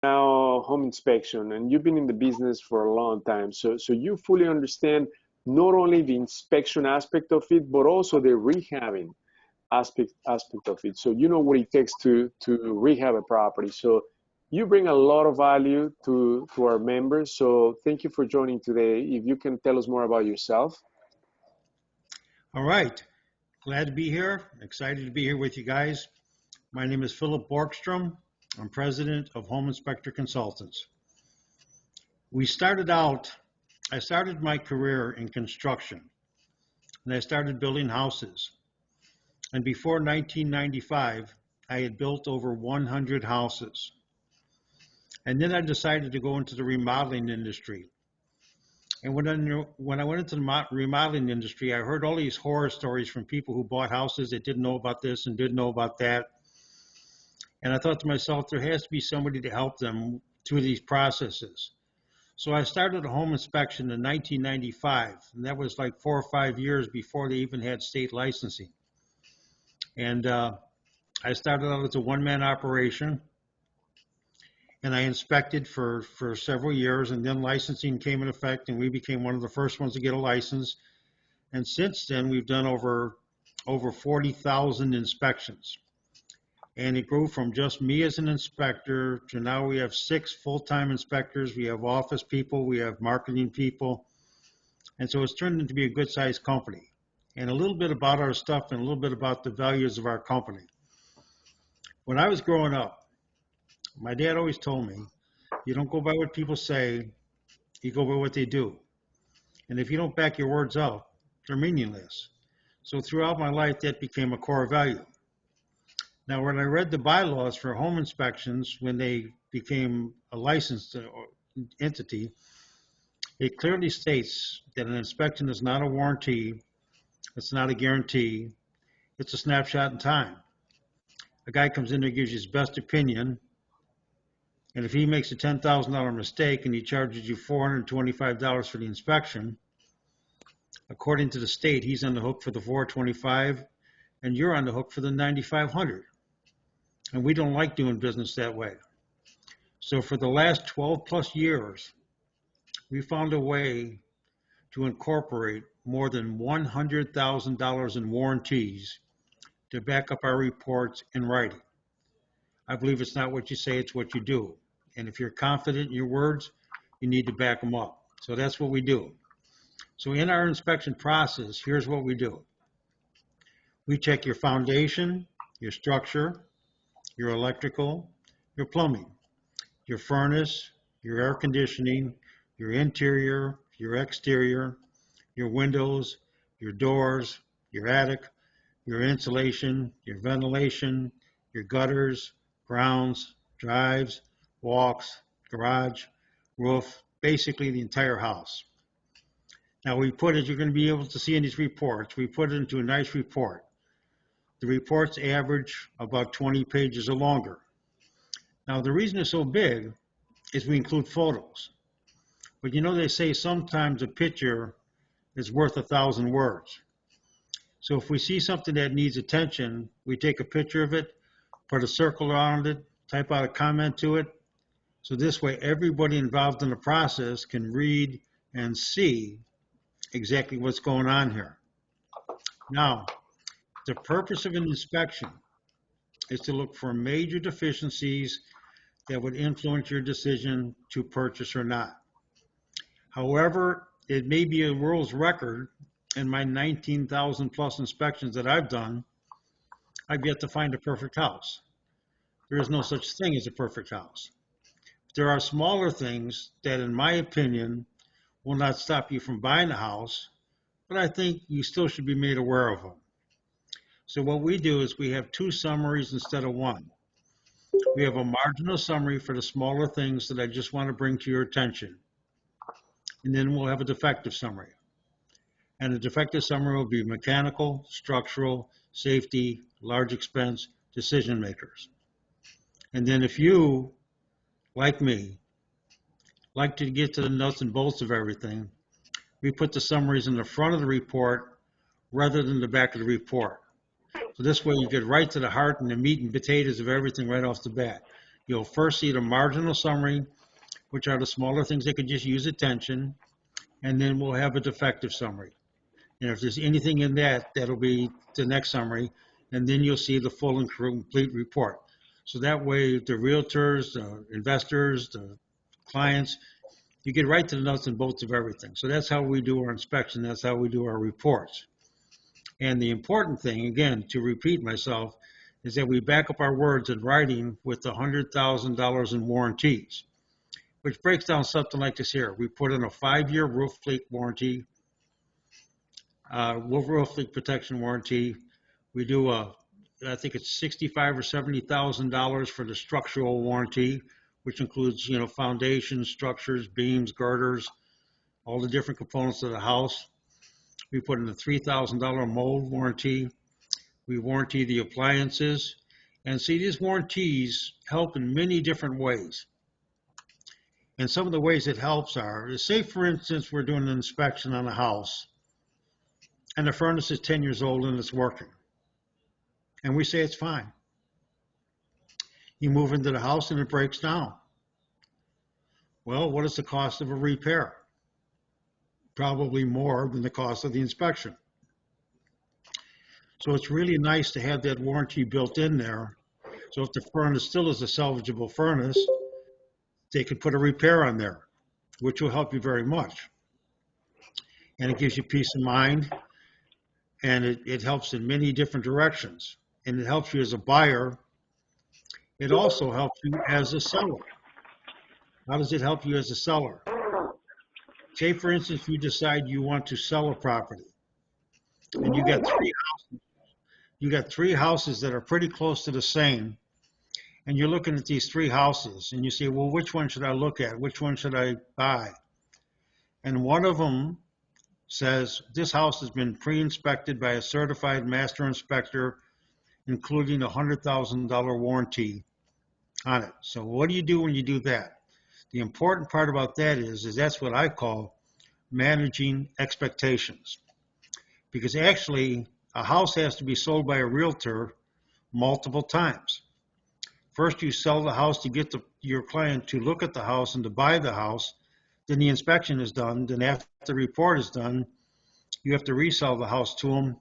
now home inspection, and you've been in the business for a long time, so you fully understand not only the inspection aspect of it, but also the rehabbing aspect of it. So you know what it takes to rehab a property. So you bring a lot of value to our members. So thank you for joining today. If you can tell us more about yourself. All right. Glad to be here. Excited to be here with you guys. My name is Philip Borgstrom. I'm president of Home Inspector Consultants. I started my career in construction, and I started building houses. And before 1995, I had built over 100 houses. And then I decided to go into the remodeling industry. And when I went into the remodeling industry, I heard all these horror stories from people who bought houses that didn't know about this and didn't know about that. And I thought to myself, there has to be somebody to help them through these processes. So I started a home inspection in 1995, and that was like 4 or 5 years before they even had state licensing. And I started out as a one-man operation, and I inspected for several years, and then licensing came in effect, and we became one of the first ones to get a license. And since then, we've done over 40,000 inspections. And it grew from just me as an inspector to now we have 6 full-time inspectors. We have office people, we have marketing people. And so it's turned into be a good-sized company. And a little bit about our stuff and a little bit about the values of our company. When I was growing up, my dad always told me, you don't go by what people say, you go by what they do. And if you don't back your words up, they're meaningless. So throughout my life, that became a core value. Now, when I read the bylaws for home inspections, when they became a licensed entity, it clearly states that an inspection is not a warranty, it's not a guarantee, it's a snapshot in time. A guy comes in and gives you his best opinion, and if he makes a $10,000 mistake and he charges you $425 for the inspection, according to the state, he's on the hook for the $425, and you're on the hook for the $9,500. And we don't like doing business that way. So for the last 12 plus years, we found a way to incorporate more than $100,000 in warranties to back up our reports in writing. I believe it's not what you say, it's what you do. And if you're confident in your words, you need to back them up. So that's what we do. So in our inspection process, here's what we do. We check your foundation, your structure, your electrical, your plumbing, your furnace, your air conditioning, your interior, your exterior, your windows, your doors, your attic, your insulation, your ventilation, your gutters, grounds, drives, walks, garage, roof, basically the entire house. Now we put it, you're going to be able to see in these reports, we put it into a nice report. The reports average about 20 pages or longer. Now, the reason it's so big is we include photos. But you know, they say sometimes a picture is worth 1,000 words. So if we see something that needs attention, we take a picture of it, put a circle around it, type out a comment to it. So this way, everybody involved in the process can read and see exactly what's going on here. Now, the purpose of an inspection is to look for major deficiencies that would influence your decision to purchase or not. However, it may be a world's record in my 19,000 plus inspections that I've done, I've yet to find a perfect house. There is no such thing as a perfect house. There are smaller things that, in my opinion, will not stop you from buying a house, but I think you still should be made aware of them. So what we do is we have 2 summaries instead of 1. We have a marginal summary for the smaller things that I just want to bring to your attention. And then we'll have a defective summary. And the defective summary will be mechanical, structural, safety, large expense, decision makers. And then if you, like me, like to get to the nuts and bolts of everything, we put the summaries in the front of the report rather than the back of the report. So this way you get right to the heart and the meat and potatoes of everything right off the bat. You'll first see the marginal summary, which are the smaller things that could just use attention, and then we'll have a defective summary. And if there's anything in that, that'll be the next summary, and then you'll see the full and complete report. So that way, the realtors, the investors, the clients, you get right to the nuts and bolts of everything. So that's how we do our inspection. That's how we do our reports. And the important thing, again, to repeat myself, is that we back up our words in writing with the $100,000 in warranties, which breaks down something like this here. We put in a 5-year roof leak warranty, roof leak protection warranty. We do I think it's $65,000 or $70,000 for the structural warranty, which includes, foundations, structures, beams, girders, all the different components of the house. We put in a $3,000 mold warranty. We warranty the appliances. And see, these warranties help in many different ways. And some of the ways it helps are, say for instance, we're doing an inspection on a house and the furnace is 10 years old and it's working. And we say it's fine. You move into the house and it breaks down. Well, what is the cost of a repair? Probably more than the cost of the inspection. So it's really nice to have that warranty built in there. So if the furnace still is a salvageable furnace, they could put a repair on there, which will help you very much. And it gives you peace of mind, and it helps in many different directions. And it helps you as a buyer. It also helps you as a seller. How does it help you as a seller? Say, for instance, you decide you want to sell a property, and you got 3 houses. You got 3 houses that are pretty close to the same, and you're looking at these 3 houses, and you say, well, which one should I look at? Which one should I buy? And one of them says, this house has been pre-inspected by a certified master inspector, including a $100,000 warranty on it. So what do you do when you do that? The important part about that is that's what I call managing expectations. Because actually, a house has to be sold by a realtor multiple times. First, you sell the house to get your client to look at the house and to buy the house. Then the inspection is done. Then after the report is done, you have to resell the house to them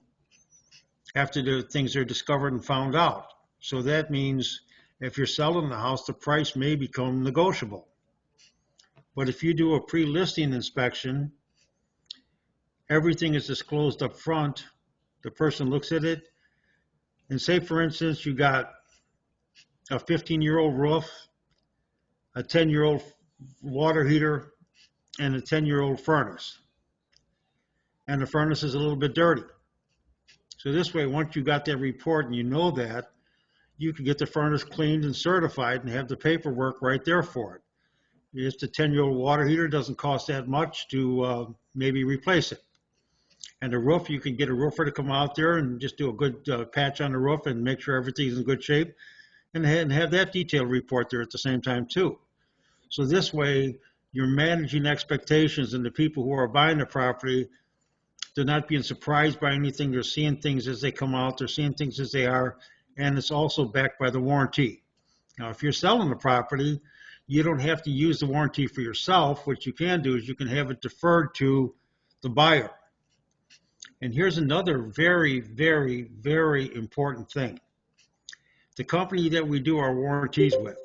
after the things are discovered and found out. So that means if you're selling the house, the price may become negotiable. But if you do a pre-listing inspection, everything is disclosed up front. The person looks at it, and say, for instance, you got a 15-year-old roof, a 10-year-old water heater, and a 10-year-old furnace. And the furnace is a little bit dirty. So this way, once you got that report and you know that, you can get the furnace cleaned and certified and have the paperwork right there for it. If the 10-year-old water heater doesn't cost that much to maybe replace it. And the roof, you can get a roofer to come out there and just do a good patch on the roof and make sure everything's in good shape, and have that detailed report there at the same time too. So this way, you're managing expectations, and the people who are buying the property, they're not being surprised by anything. They're seeing things as they come out. They're seeing things as they are, and it's also backed by the warranty. Now, if you're selling the property, you don't have to use the warranty for yourself. What you can do is you can have it deferred to the buyer. And here's another very, very, very important thing. The company that we do our warranties with,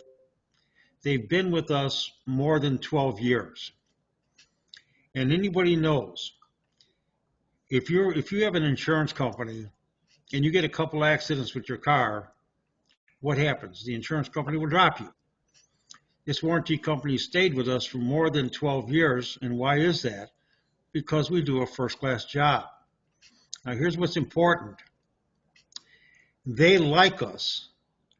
they've been with us more than 12 years. And anybody knows, if you have an insurance company and you get a couple accidents with your car, what happens? The insurance company will drop you. This warranty company stayed with us for more than 12 years. And why is that? Because we do a first-class job. Now, here's what's important. They like us,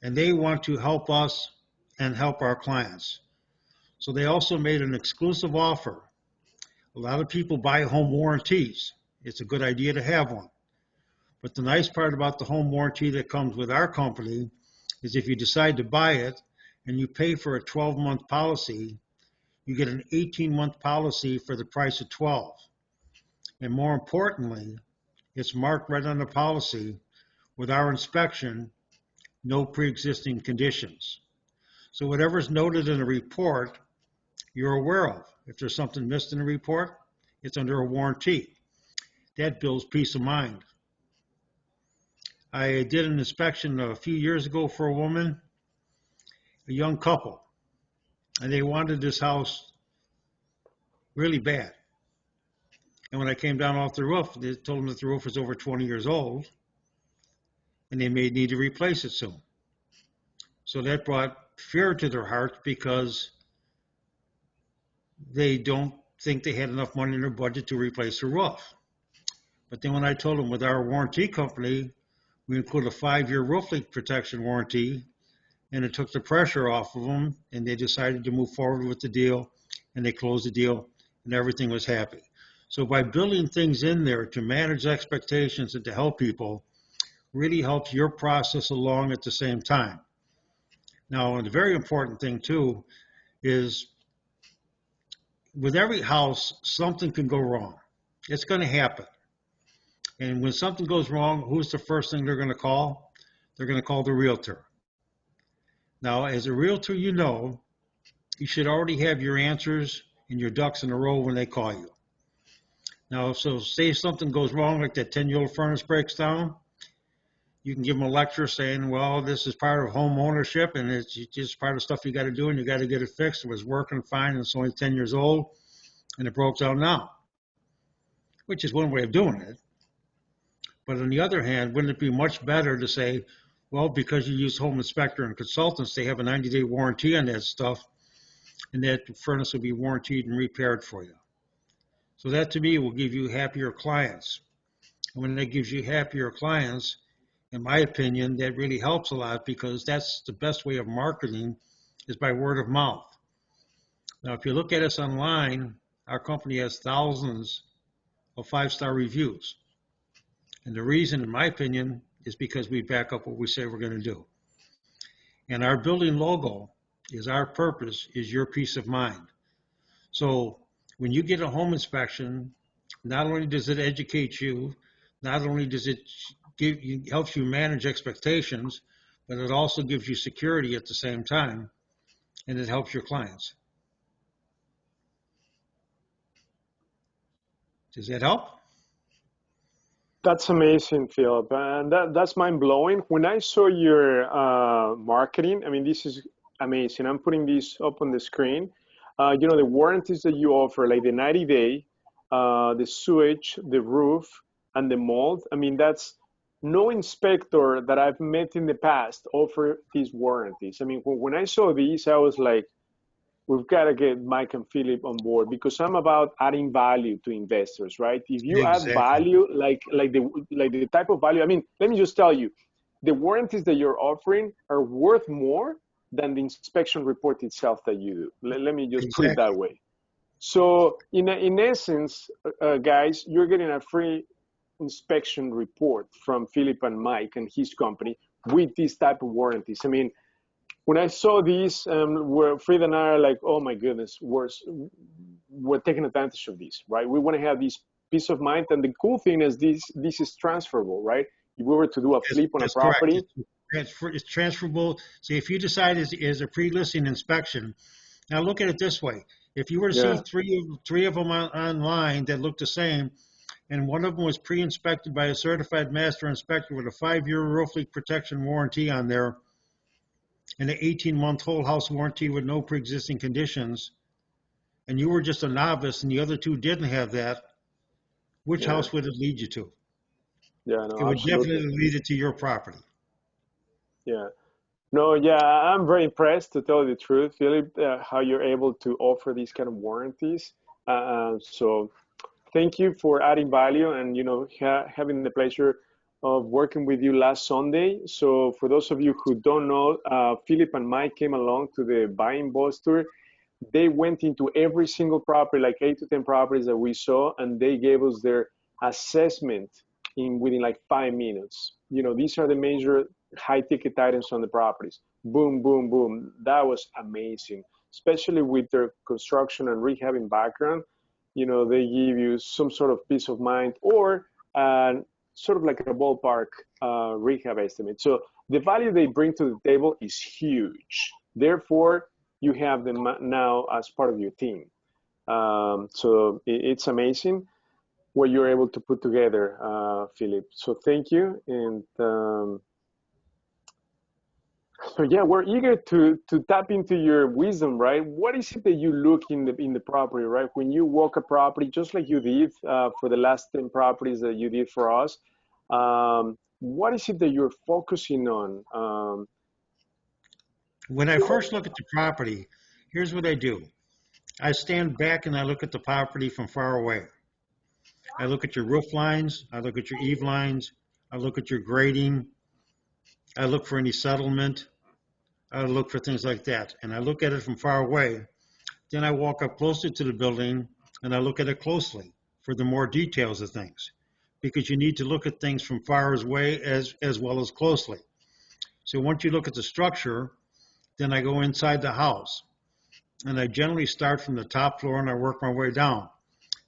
and they want to help us and help our clients. So they also made an exclusive offer. A lot of people buy home warranties. It's a good idea to have one. But the nice part about the home warranty that comes with our company is if you decide to buy it and you pay for a 12-month policy, you get an 18-month policy for the price of 12. And more importantly, it's marked right on the policy with our inspection, no pre-existing conditions. So whatever's noted in the report, you're aware of. If there's something missed in the report, it's under a warranty. That builds peace of mind. I did an inspection a few years ago for a woman, a young couple, and they wanted this house really bad. And when I came down off the roof, they told them that the roof was over 20 years old, and they may need to replace it soon. So that brought fear to their hearts because they don't think they had enough money in their budget to replace the roof. But then when I told them with our warranty company, we include a 5-year roof leak protection warranty, and it took the pressure off of them, and they decided to move forward with the deal, and they closed the deal, and everything was happy. So by building things in there to manage expectations and to help people, really helps your process along at the same time. Now, and the very important thing too is with every house, something can go wrong. It's going to happen. And when something goes wrong, who's the first thing they're going to call? They're going to call the realtor. Now, as a realtor, you should already have your answers and your ducks in a row when they call you. Now, so say something goes wrong, like that 10-year-old furnace breaks down, you can give them a lecture saying, well, this is part of home ownership, and it's just part of stuff you got to do, and you got to get it fixed. It was working fine, and it's only 10 years old, and it broke down now, which is one way of doing it. But on the other hand, wouldn't it be much better to say, well, because you use home inspector and consultants, they have a 90-day warranty on that stuff, and that furnace will be warranted and repaired for you. So that, to me, will give you happier clients. And when that gives you happier clients, in my opinion, that really helps a lot, because that's the best way of marketing is by word of mouth. Now, if you look at us online, our company has thousands of 5-star reviews. And the reason, in my opinion, is because we back up what we say we're going to do. And our building logo is our purpose, is your peace of mind. So when you get a home inspection, not only does it educate you, not only does it helps you manage expectations, but it also gives you security at the same time, and it helps your clients. Does that help? That's amazing, Philip, and that's mind-blowing. When I saw your marketing, I mean, this is amazing. I'm putting this up on the screen. The warranties that you offer, like the 90-day, the sewage, the roof, and the mold. I mean, that's no inspector that I've met in the past offer these warranties. I mean, when I saw these, I was like, we've got to get Mike and Philip on board, because I'm about adding value to investors, right? If you add value, like the type of value, I mean, let me just tell you, the warranties that you're offering are worth more than the inspection report itself that you do. Let me just put it that way. So in essence, guys, you're getting a free inspection report from Philip and Mike and his company with this type of warranties. I mean, when I saw these, Fred and I are like, oh my goodness, we're taking advantage of this, right? We want to have this peace of mind. And the cool thing is this is transferable, right? If we were to do a flip on a property. It's transferable. So if you decide as a pre-listing inspection, now look at it this way. If you were to see three of them online that look the same, and one of them was pre-inspected by a certified master inspector with a 5-year roof leak protection warranty on there, and an 18-month whole house warranty with no pre-existing conditions, and you were just a novice and the other two didn't have that, which house would it lead you to? Yeah, no, it would absolutely. definitely lead it to your property. Yeah. No, yeah, I'm very impressed, to tell you the truth, Philip, how you're able to offer these kind of warranties. So thank you for adding value and, having the pleasure of working with you last Sunday. So for those of you who don't know, Philip and Mike came along to the Buying Boss Tour. They went into every single property, like 8 to 10 properties that we saw, and they gave us their assessment within like 5 minutes. These are the major high-ticket items on the properties. Boom, boom, boom. That was amazing, especially with their construction and rehabbing background. They give you some sort of peace of mind, or sort of like a ballpark rehab estimate. So the value they bring to the table is huge. Therefore, you have them now as part of your team. So it's amazing what you're able to put together, Philip. So thank you. And so yeah, we're eager to tap into your wisdom, right? What is it that you look in the property, right? When you walk a property, just like you did for the last 10 properties that you did for us, what is it that you're focusing on? When I first look at the property, here's what I do. I stand back and I look at the property from far away. I look at your roof lines, I look at your eave lines, I look at your grading, I look for any settlement, I look for things like that. And I look at it from far away. Then I walk up closer to the building and I look at it closely for the more details of things. Because you need to look at things from far away as well as closely. So once you look at the structure, then I go inside the house. And I generally start from the top floor and I work my way down.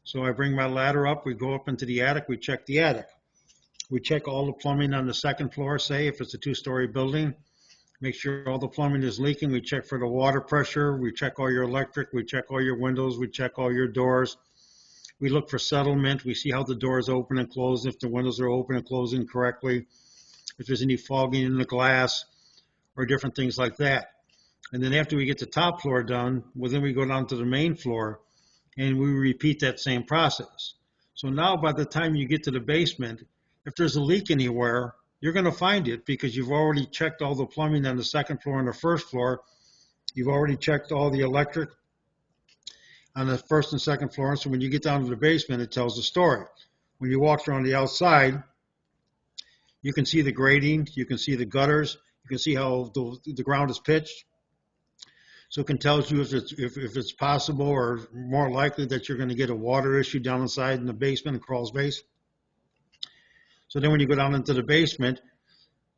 So I bring my ladder up, we go up into the attic, we check the attic. We check all the plumbing on the second floor, say if it's a two-story building, make sure all the plumbing is leaking. We check for the water pressure, we check all your electric, we check all your windows, we check all your doors. We look for settlement, we see how the doors open and close, if the windows are open and closing correctly, if there's any fogging in the glass, or different things like that. And then after we get the top floor done, well, then we go down to the main floor and we repeat that same process. So now by the time you get to the basement, if there's a leak anywhere, you're going to find it because you've already checked all the plumbing on the second floor and the first floor. You've already checked all the electric on the first and second floor. So when you get down to the basement, it tells the story. When you walk around the outside, you can see the grading, you can see the gutters, you can see how the ground is pitched. So it can tell you if it's possible or more likely that you're going to get a water issue down inside in the basement, a crawl space. So then when you go down into the basement,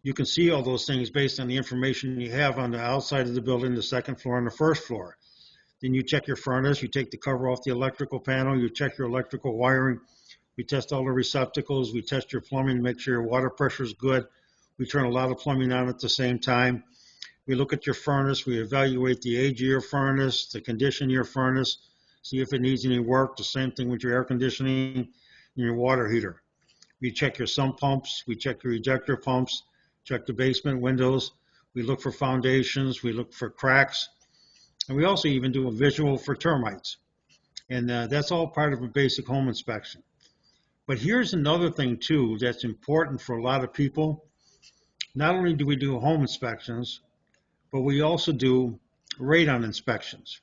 you can see all those things based on the information you have on the outside of the building, the second floor and the first floor. Then you check your furnace, you take the cover off the electrical panel, you check your electrical wiring, we test all the receptacles, we test your plumbing, make sure your water pressure is good. We turn a lot of plumbing on at the same time. We look at your furnace, we evaluate the age of your furnace, the condition of your furnace, see if it needs any work. The same thing with your air conditioning and your water heater. We check your sump pumps, we check your ejector pumps, check the basement windows. We look for foundations, we look for cracks, and we also even do a visual for termites. And that's all part of a basic home inspection. But here's another thing too that's important for a lot of people. Not only do we do home inspections, but we also do radon inspections.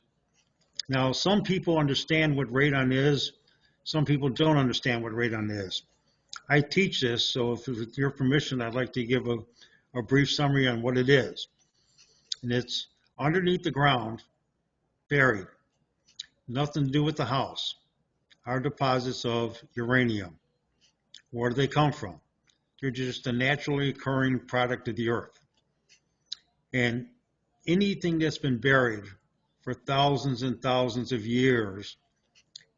Now, some people understand what radon is. Some people don't understand what radon is. I teach this, so if with your permission, I'd like to give a brief summary on what it is. And it's underneath the ground, buried. Nothing to do with the house. Are deposits of uranium. Where do they come from? They're just a naturally occurring product of the earth. And anything that's been buried for thousands and thousands of years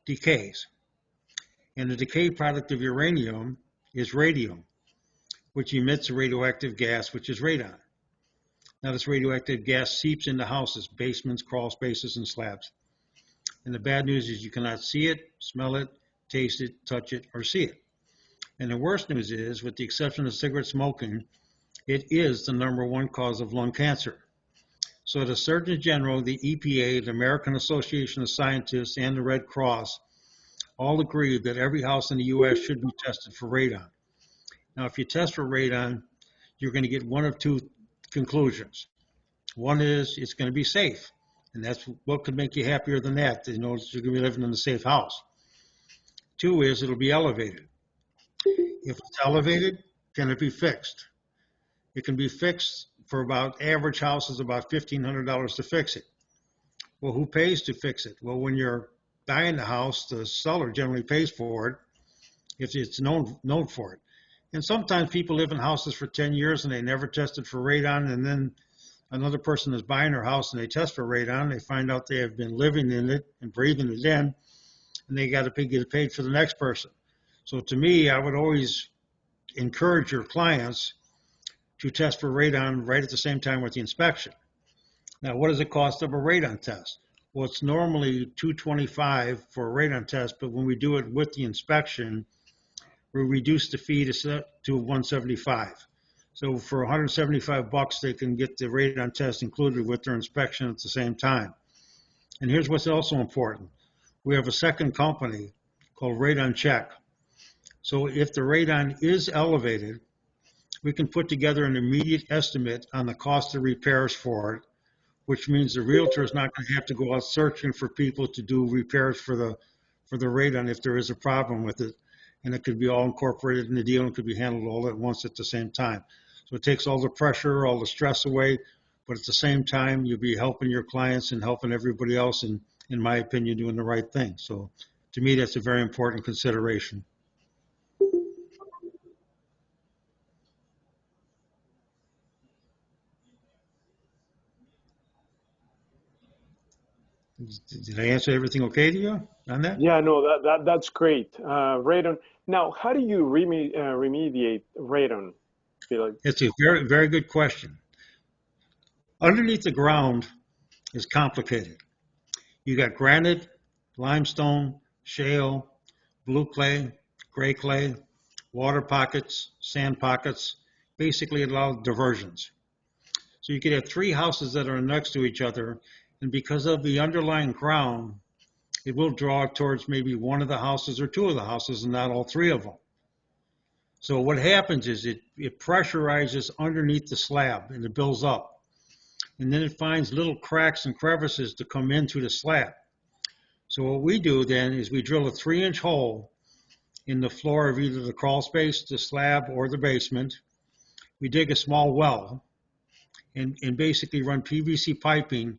decays. And the decay product of uranium is radium, which emits a radioactive gas, which is radon. Now, this radioactive gas seeps into houses, basements, crawl spaces, and slabs. And the bad news is you cannot see it, smell it, taste it, touch it, or see it. And the worst news is, with the exception of cigarette smoking, it is the #1 cause of lung cancer. So the Surgeon General, the EPA, the American Association of Scientists, and the Red Cross all agree that every house in the U.S. should be tested for radon. Now, if you test for radon, you're going to get one of two conclusions. One is it's going to be safe, and that's what could make you happier than that. You know, you're going to be living in a safe house. Two is it'll be elevated. If it's elevated, can it be fixed? It can be fixed for about average houses, about $1,500 to fix it. Well, who pays to fix it? Well, when you're buying the house, the seller generally pays for it if it's known for it. And sometimes people live in houses for 10 years and they never tested for radon, and then another person is buying their house and they test for radon. They find out they have been living in it and breathing it in, and they got to get paid for the next person. So to me, I would always encourage your clients to test for radon right at the same time with the inspection. Now, what is the cost of a radon test? Well, it's normally $225 for a radon test, but when we do it with the inspection, we reduce the fee to $175. So for $175, they can get the radon test included with their inspection at the same time. And here's what's also important. We have a second company called Radon Check. So if the radon is elevated, we can put together an immediate estimate on the cost of repairs for it, which means the realtor is not going to have to go out searching for people to do repairs for the radon if there is a problem with it. And it could be all incorporated in the deal and could be handled all at once at the same time. So it takes all the pressure, all the stress away, but at the same time, you'll be helping your clients and helping everybody else, and in my opinion, doing the right thing. So to me, that's a very important consideration. Did I answer everything okay to you on that? Yeah, no, that's great. Radon. Now, how do you remediate radon? It's a very, very good question. Underneath the ground is complicated. You got granite, limestone, shale, blue clay, gray clay, water pockets, sand pockets, basically a lot of diversions. So you could have three houses that are next to each other, and because of the underlying ground, it will draw towards maybe one of the houses or two of the houses and not all three of them. So what happens is it pressurizes underneath the slab and it builds up. And then it finds little cracks and crevices to come into the slab. So what we do then is we drill a 3-inch hole in the floor of either the crawl space, the slab, or the basement. We dig a small well and basically run PVC piping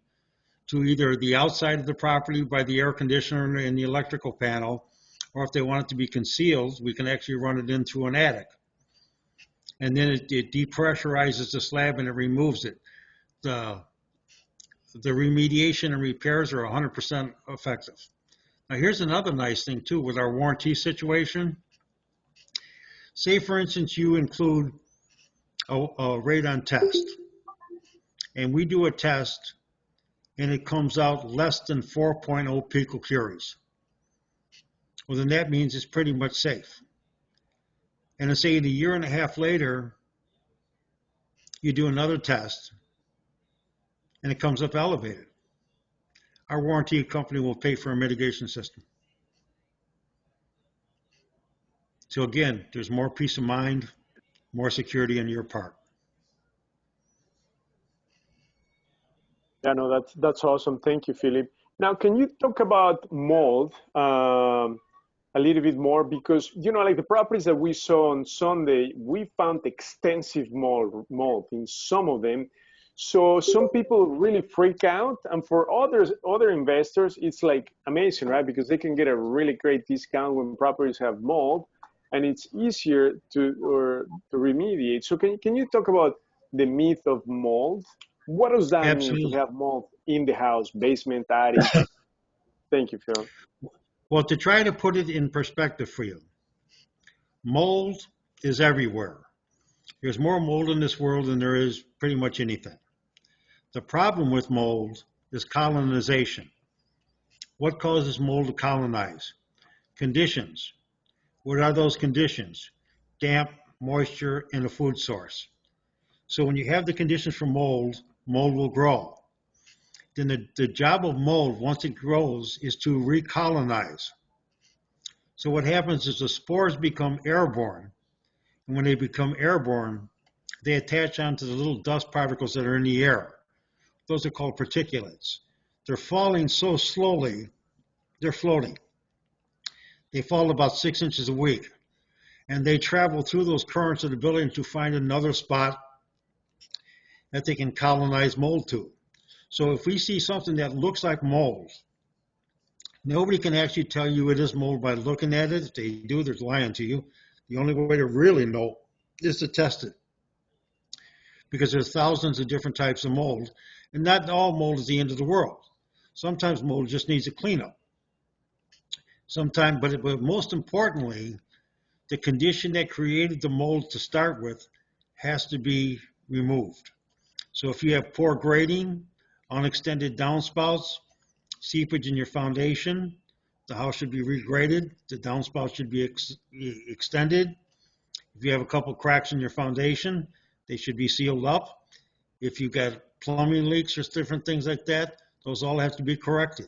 to either the outside of the property by the air conditioner and the electrical panel, or if they want it to be concealed, we can actually run it into an attic. And then it depressurizes the slab and it removes it. The remediation and repairs are 100% effective. Now here's another nice thing too with our warranty situation. Say for instance you include a radon test, and we do a test and it comes out less than 4.0 picocuries. Well, then that means it's pretty much safe. And then say a year and a half later, you do another test and it comes up elevated. Our warranty company will pay for a mitigation system. So again, there's more peace of mind, more security on your part. Yeah, no, that's awesome. Thank you, Philip. Now, can you talk about mold a little bit more? Because, like the properties that we saw on Sunday, we found extensive mold in some of them. So some people really freak out, and for other investors, it's like amazing, right? Because they can get a really great discount when properties have mold, and it's easier to remediate. So can you talk about the myth of mold? What does that Absolutely. mean to have mold in the house, basement, attic? Thank you, Phil. Well, to try to put it in perspective for you, mold is everywhere. There's more mold in this world than there is pretty much anything. The problem with mold is colonization. What causes mold to colonize? Conditions. What are those conditions? Damp, moisture, and a food source. So when you have the conditions for mold, mold will grow. Then the job of mold, once it grows, is to recolonize. So what happens is the spores become airborne. And when they become airborne, they attach onto the little dust particles that are in the air. Those are called particulates. They're falling so slowly, they're floating. They fall about 6 inches a week. And they travel through those currents of the building to find another spot that they can colonize mold to. So if we see something that looks like mold, nobody can actually tell you it is mold by looking at it. If they do, they're lying to you. The only way to really know is to test it, because there's thousands of different types of mold, and not all mold is the end of the world. Sometimes mold just needs a cleanup. Sometimes, but most importantly, the condition that created the mold to start with has to be removed. So if you have poor grading, unextended downspouts, seepage in your foundation. The house should be regraded. The downspout should be extended. If you have a couple cracks in your foundation, they should be sealed up. If you've got plumbing leaks or different things like that, those all have to be corrected.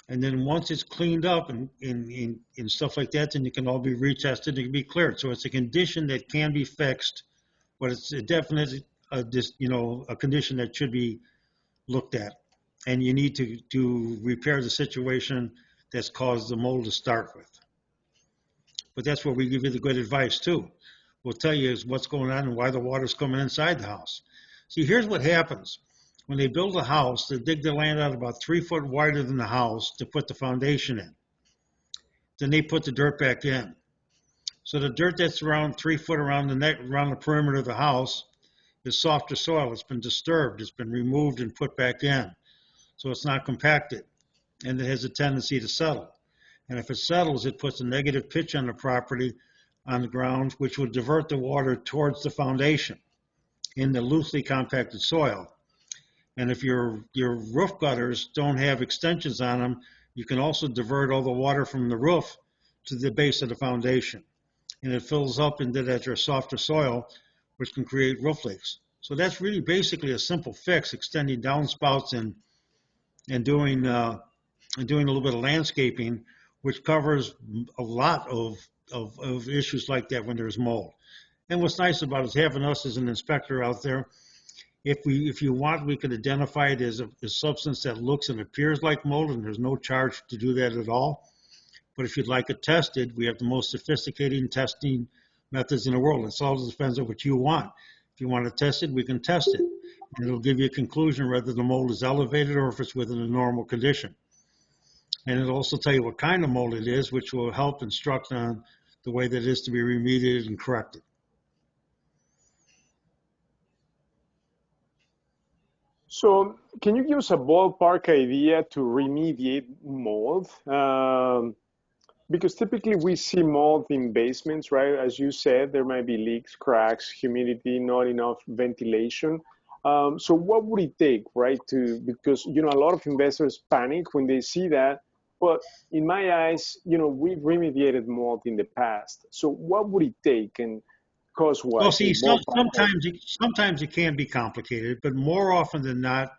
And then once it's cleaned up and stuff like that, then it can all be retested and it can be cleared. So it's a condition that can be fixed, but it's a definite, a condition that should be looked at. And you need to repair the situation that's caused the mold to start with. But that's where we give you the good advice too. We'll tell you is what's going on and why the water's coming inside the house. See, here's what happens. When they build a house, they dig the land out about 3 foot wider than the house to put the foundation in. Then they put the dirt back in. So the dirt that's around 3 foot around the perimeter of the house is softer soil. It's been disturbed. It's been removed and put back in. So it's not compacted, and it has a tendency to settle. And if it settles, it puts a negative pitch on the property, on the ground, which will divert the water towards the foundation in the loosely compacted soil. And if your roof gutters don't have extensions on them, you can also divert all the water from the roof to the base of the foundation. And it fills up into that your softer soil, which can create roof leaks. So that's really basically a simple fix, extending downspouts and doing a little bit of landscaping, which covers a lot of issues like that when there's mold. And what's nice about it is having us as an inspector out there. If you want, we could identify it as a substance that looks and appears like mold, and there's no charge to do that at all. But if you'd like it tested, we have the most sophisticated testing methods in the world. It all depends on what you want. If you want to test it, we can test it. And it'll give you a conclusion whether the mold is elevated or if it's within a normal condition. And it'll also tell you what kind of mold it is, which will help instruct on the way that it is to be remediated and corrected. So can you give us a ballpark idea to remediate mold? Because typically we see mold in basements, right? As you said, there might be leaks, cracks, humidity, not enough ventilation. So what would it take, right? Because, a lot of investors panic when they see that. But in my eyes, we've remediated mold in the past. So what would it take and cost what? Well, see, sometimes it can be complicated, but more often than not,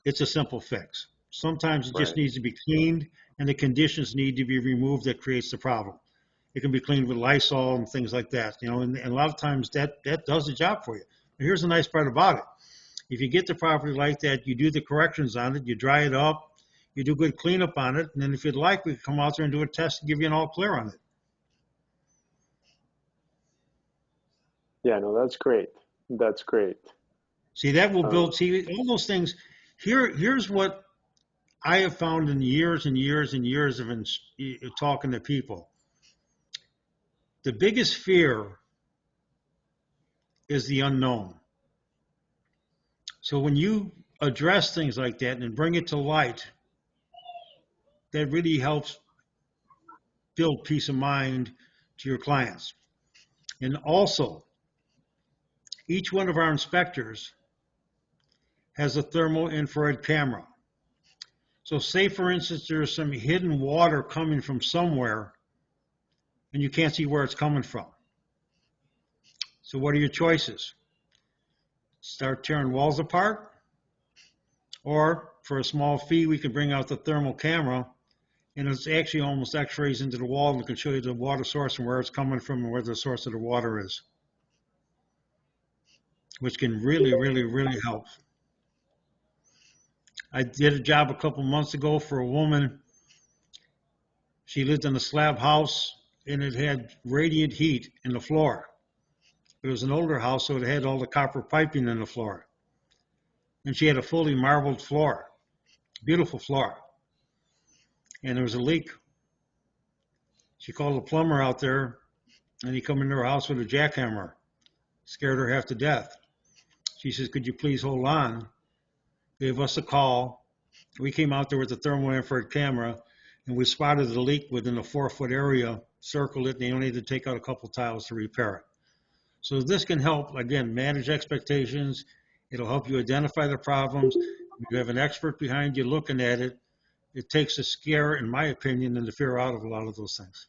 it's a simple fix. Sometimes it just needs to be cleaned, and the conditions need to be removed that creates the problem. It can be cleaned with Lysol and things like that, and a lot of times that does the job for you. But here's the nice part about it. If you get the property like that, you do the corrections on it, you dry it up, you do good cleanup on it, and then if you'd like, we can come out there and do a test and give you an all clear on it. Yeah, no, that's great. That's great. See, that will build, all those things. Here's what I have found in years and years and years of talking to people. The biggest fear is the unknown. So when you address things like that and bring it to light, that really helps build peace of mind to your clients. And also, each one of our inspectors has a thermal infrared camera. So say, for instance, there's some hidden water coming from somewhere and you can't see where it's coming from. So what are your choices? Start tearing walls apart, or for a small fee, we can bring out the thermal camera and it's actually almost x-rays into the wall and it can show you the water source and where it's coming from and where the source of the water is, which can really, really, really help. I did a job a couple months ago for a woman. She lived in a slab house and it had radiant heat in the floor. It was an older house, so it had all the copper piping in the floor. And she had a fully marbled floor, beautiful floor. And there was a leak. She called a plumber out there and he come into her house with a jackhammer. Scared her half to death. She says, could you please hold on? Gave us a call. We came out there with the thermal infrared camera and we spotted the leak within a 4-foot area, circled it, and they only had to take out a couple tiles to repair it. So this can help, again, manage expectations. It'll help you identify the problems. You have an expert behind you looking at it. It takes the scare, in my opinion, and the fear out of a lot of those things.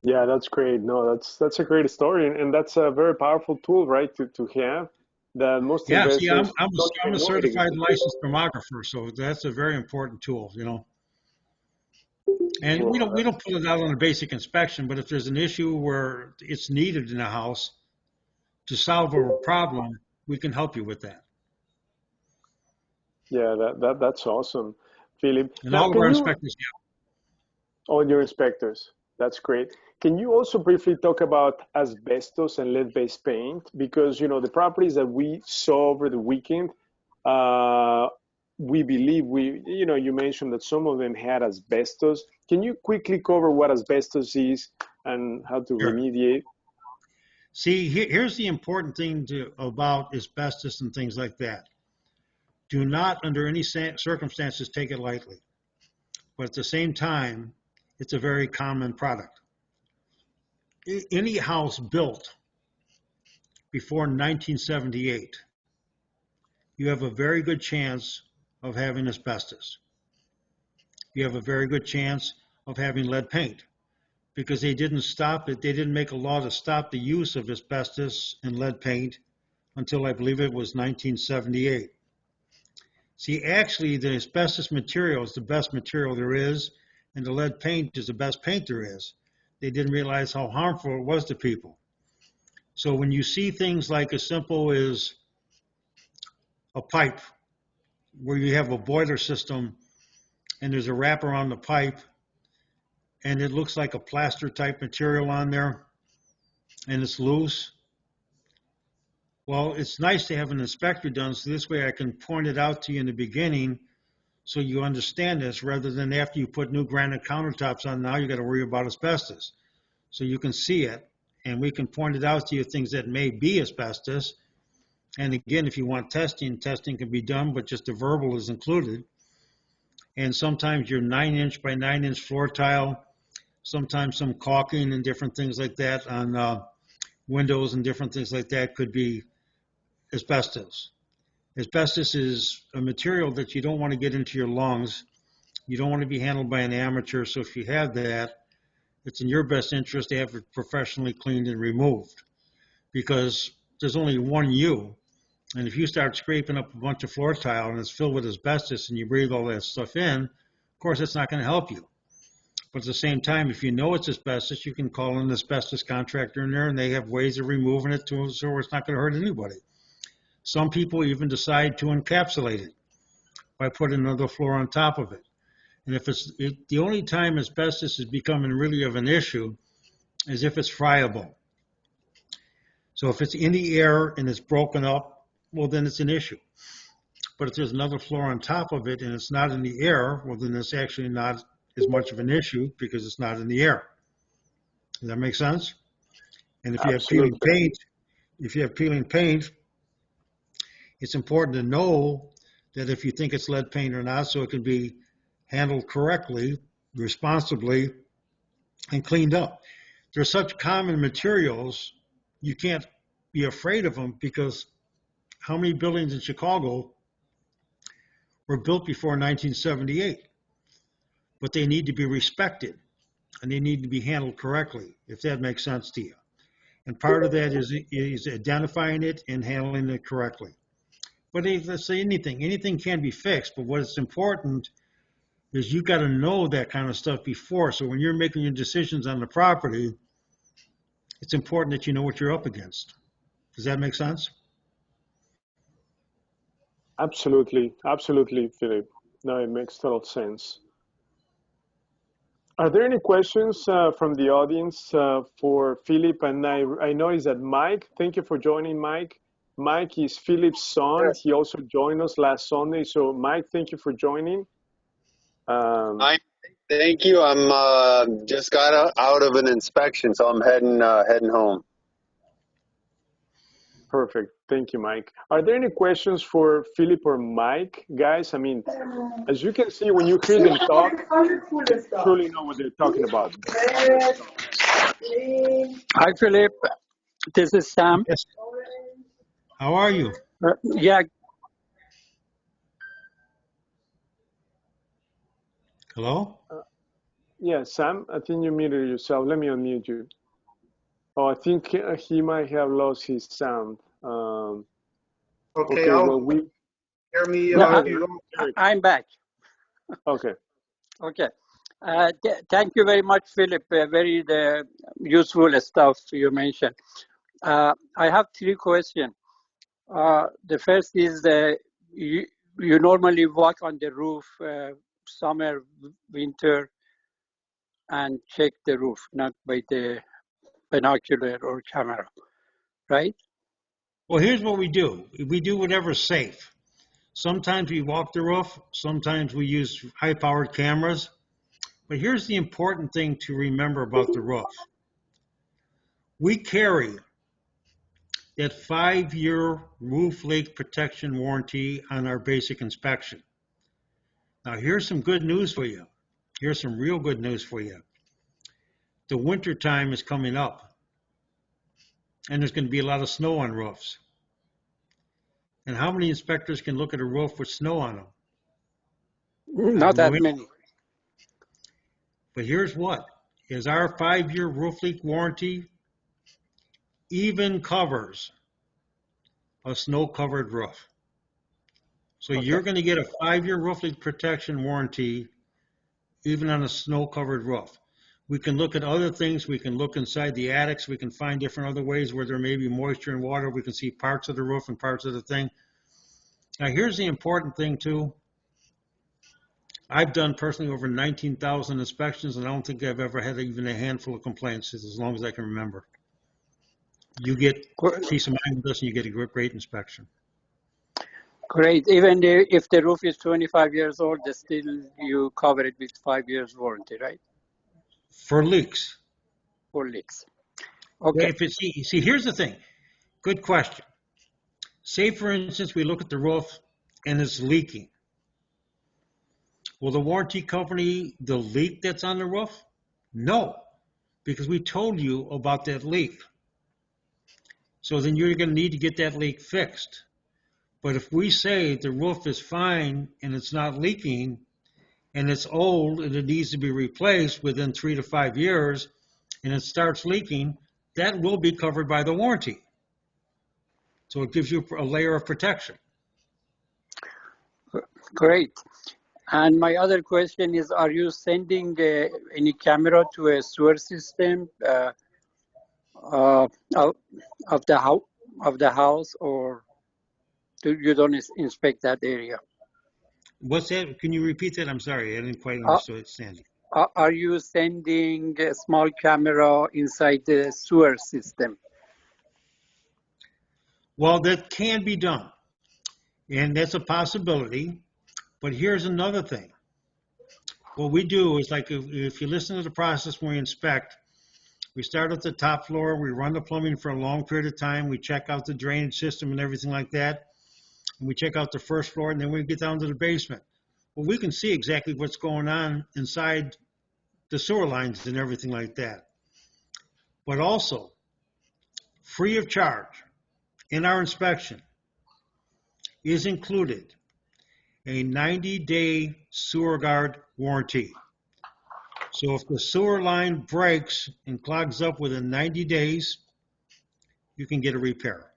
Yeah, that's great. No, that's a great story, and that's a very powerful tool, right? To have that most Yeah, see, investors don't I'm even a know it certified exists. licensed thermographer, so that's a very important tool, you know. And Well, we don't put it out on a basic inspection, but if there's an issue where it's needed in a house to solve a problem, we can help you with that. yeah, that's awesome, Philip. And Now, all of can our you, inspectors, yeah. all your inspectors, that's great. Can you also briefly talk about asbestos and lead-based paint? Because, the properties that we saw over the weekend, uh, we believe you mentioned that some of them had asbestos. Can you quickly cover what asbestos is and how to Sure. remediate? See, here's the important thing about asbestos and things like that. Do not, under any circumstances, take it lightly. But at the same time, it's a very common product. Any house built before 1978, you have a very good chance of having asbestos. You have a very good chance of having lead paint because they didn't stop it. They didn't make a law to stop the use of asbestos and lead paint until I believe it was 1978. See, actually, the asbestos material is the best material there is, and the lead paint is the best paint there is. They didn't realize how harmful it was to people. So when you see things like as simple as a pipe where you have a boiler system and there's a wrap around the pipe and it looks like a plaster type material on there and it's loose, well, it's nice to have an inspector done so this way I can point it out to you in the beginning so you understand this rather than after you put new granite countertops on, now you got to worry about asbestos. So you can see it and we can point it out to you things that may be asbestos. And again, if you want testing, testing can be done, but just a verbal is included. And sometimes your 9-inch by 9-inch floor tile, sometimes some caulking and different things like that on windows and different things like that could be asbestos. Asbestos is a material that you don't want to get into your lungs. You don't want to be handled by an amateur. So if you have that, it's in your best interest to have it professionally cleaned and removed because there's only one you. And if you start scraping up a bunch of floor tile and it's filled with asbestos and you breathe all that stuff in, of course, it's not going to help you. But at the same time, if you know it's asbestos, you can call an asbestos contractor in there and they have ways of removing it so it's not going to hurt anybody. Some people even decide to encapsulate it by putting another floor on top of it. And if the only time asbestos is becoming really of an issue is if it's friable. So if it's in the air and it's broken up, well, then it's an issue. But if there's another floor on top of it and it's not in the air, well, then it's actually not as much of an issue because it's not in the air. Does that make sense? And if you have peeling Absolutely. paint, it's important to know that if you think it's lead paint or not, so it can be handled correctly, responsibly, and cleaned up. They're such common materials, you can't be afraid of them because how many buildings in Chicago were built before 1978? But they need to be respected and they need to be handled correctly, if that makes sense to you. And part of that is identifying it and handling it correctly. But let's say anything can be fixed, but what's important is you got to know that kind of stuff before. So when you're making your decisions on the property, it's important that you know what you're up against. Does that make sense? Absolutely. Absolutely, Philip. No, it makes total sense. Are there any questions from the audience for Philip? And I noticed that Mike, thank you for joining, Mike. Mike is Philip's son. Sure. He also joined us last Sunday. So, Mike, thank you for joining. I thank you. I'm just got out of an inspection, so I'm heading home. Perfect. Thank you, Mike. Are there any questions for Philip or Mike, guys? I mean, as you can see, when you hear them talk, they truly know what they're talking about. Hi, Philip. This is Sam. Yes. How are you? Yeah, Hello? Yeah, Sam, I think you muted yourself. Let me unmute you. Oh, I think he might have lost his sound. Okay, Okay, well, we hear me go if ahead. you don't. I'm back. Okay. Okay. Thank you very much, Philip. Very useful stuff you mentioned. I have three questions. The first is you normally walk on the roof summer, winter, and check the roof, not by the binocular or camera, right? Well, here's what we do. We do whatever's safe. Sometimes we walk the roof. Sometimes we use high-powered cameras. But here's the important thing to remember about the roof. We carry that 5-year roof leak protection warranty on our basic inspection. Now, here's some good news for you. Here's some real good news for you. The winter time is coming up, and there's going to be a lot of snow on roofs. And how many inspectors can look at a roof with snow on them? Not that many. But here's what, is our 5-year roof leak warranty even covers a snow-covered roof. So Okay. you're going to get a 5-year roof leak protection warranty even on a snow-covered roof. We can look at other things. We can look inside the attics. We can find different other ways where there may be moisture and water. We can see parts of the roof and parts of the thing. Now, here's the important thing, too. I've done personally over 19,000 inspections, and I don't think I've ever had even a handful of complaints as long as I can remember. You get peace of mind with this, and you get a great inspection. Great. Even if the roof is 25 years old, still you cover it with 5 years warranty, right? For leaks. For leaks. Okay. If it's, see, here's the thing. Good question. Say, for instance, we look at the roof and it's leaking. Will the warranty company the leak that's on the roof? No, because we told you about that leak. So then you're going to need to get that leak fixed. But if we say the roof is fine and it's not leaking and it's old and it needs to be replaced within 3 to 5 years and it starts leaking, that will be covered by the warranty. So it gives you a layer of protection. Great. And my other question is, are you sending any camera to a sewer system of the house, or you don't inspect that area? What's that? Can you repeat that? I'm sorry, I didn't quite understand, Sandy. Are you sending a small camera inside the sewer system? Well, that can be done, and that's a possibility. But here's another thing. What we do is, like, if you listen to the process when we inspect, we start at the top floor, we run the plumbing for a long period of time, we check out the drainage system and everything like that, and we check out the first floor, and then we get down to the basement. Well, we can see exactly what's going on inside the sewer lines and everything like that. But also, free of charge in our inspection is included a 90-day sewer guard warranty. So if the sewer line breaks and clogs up within 90 days, you can get a repair.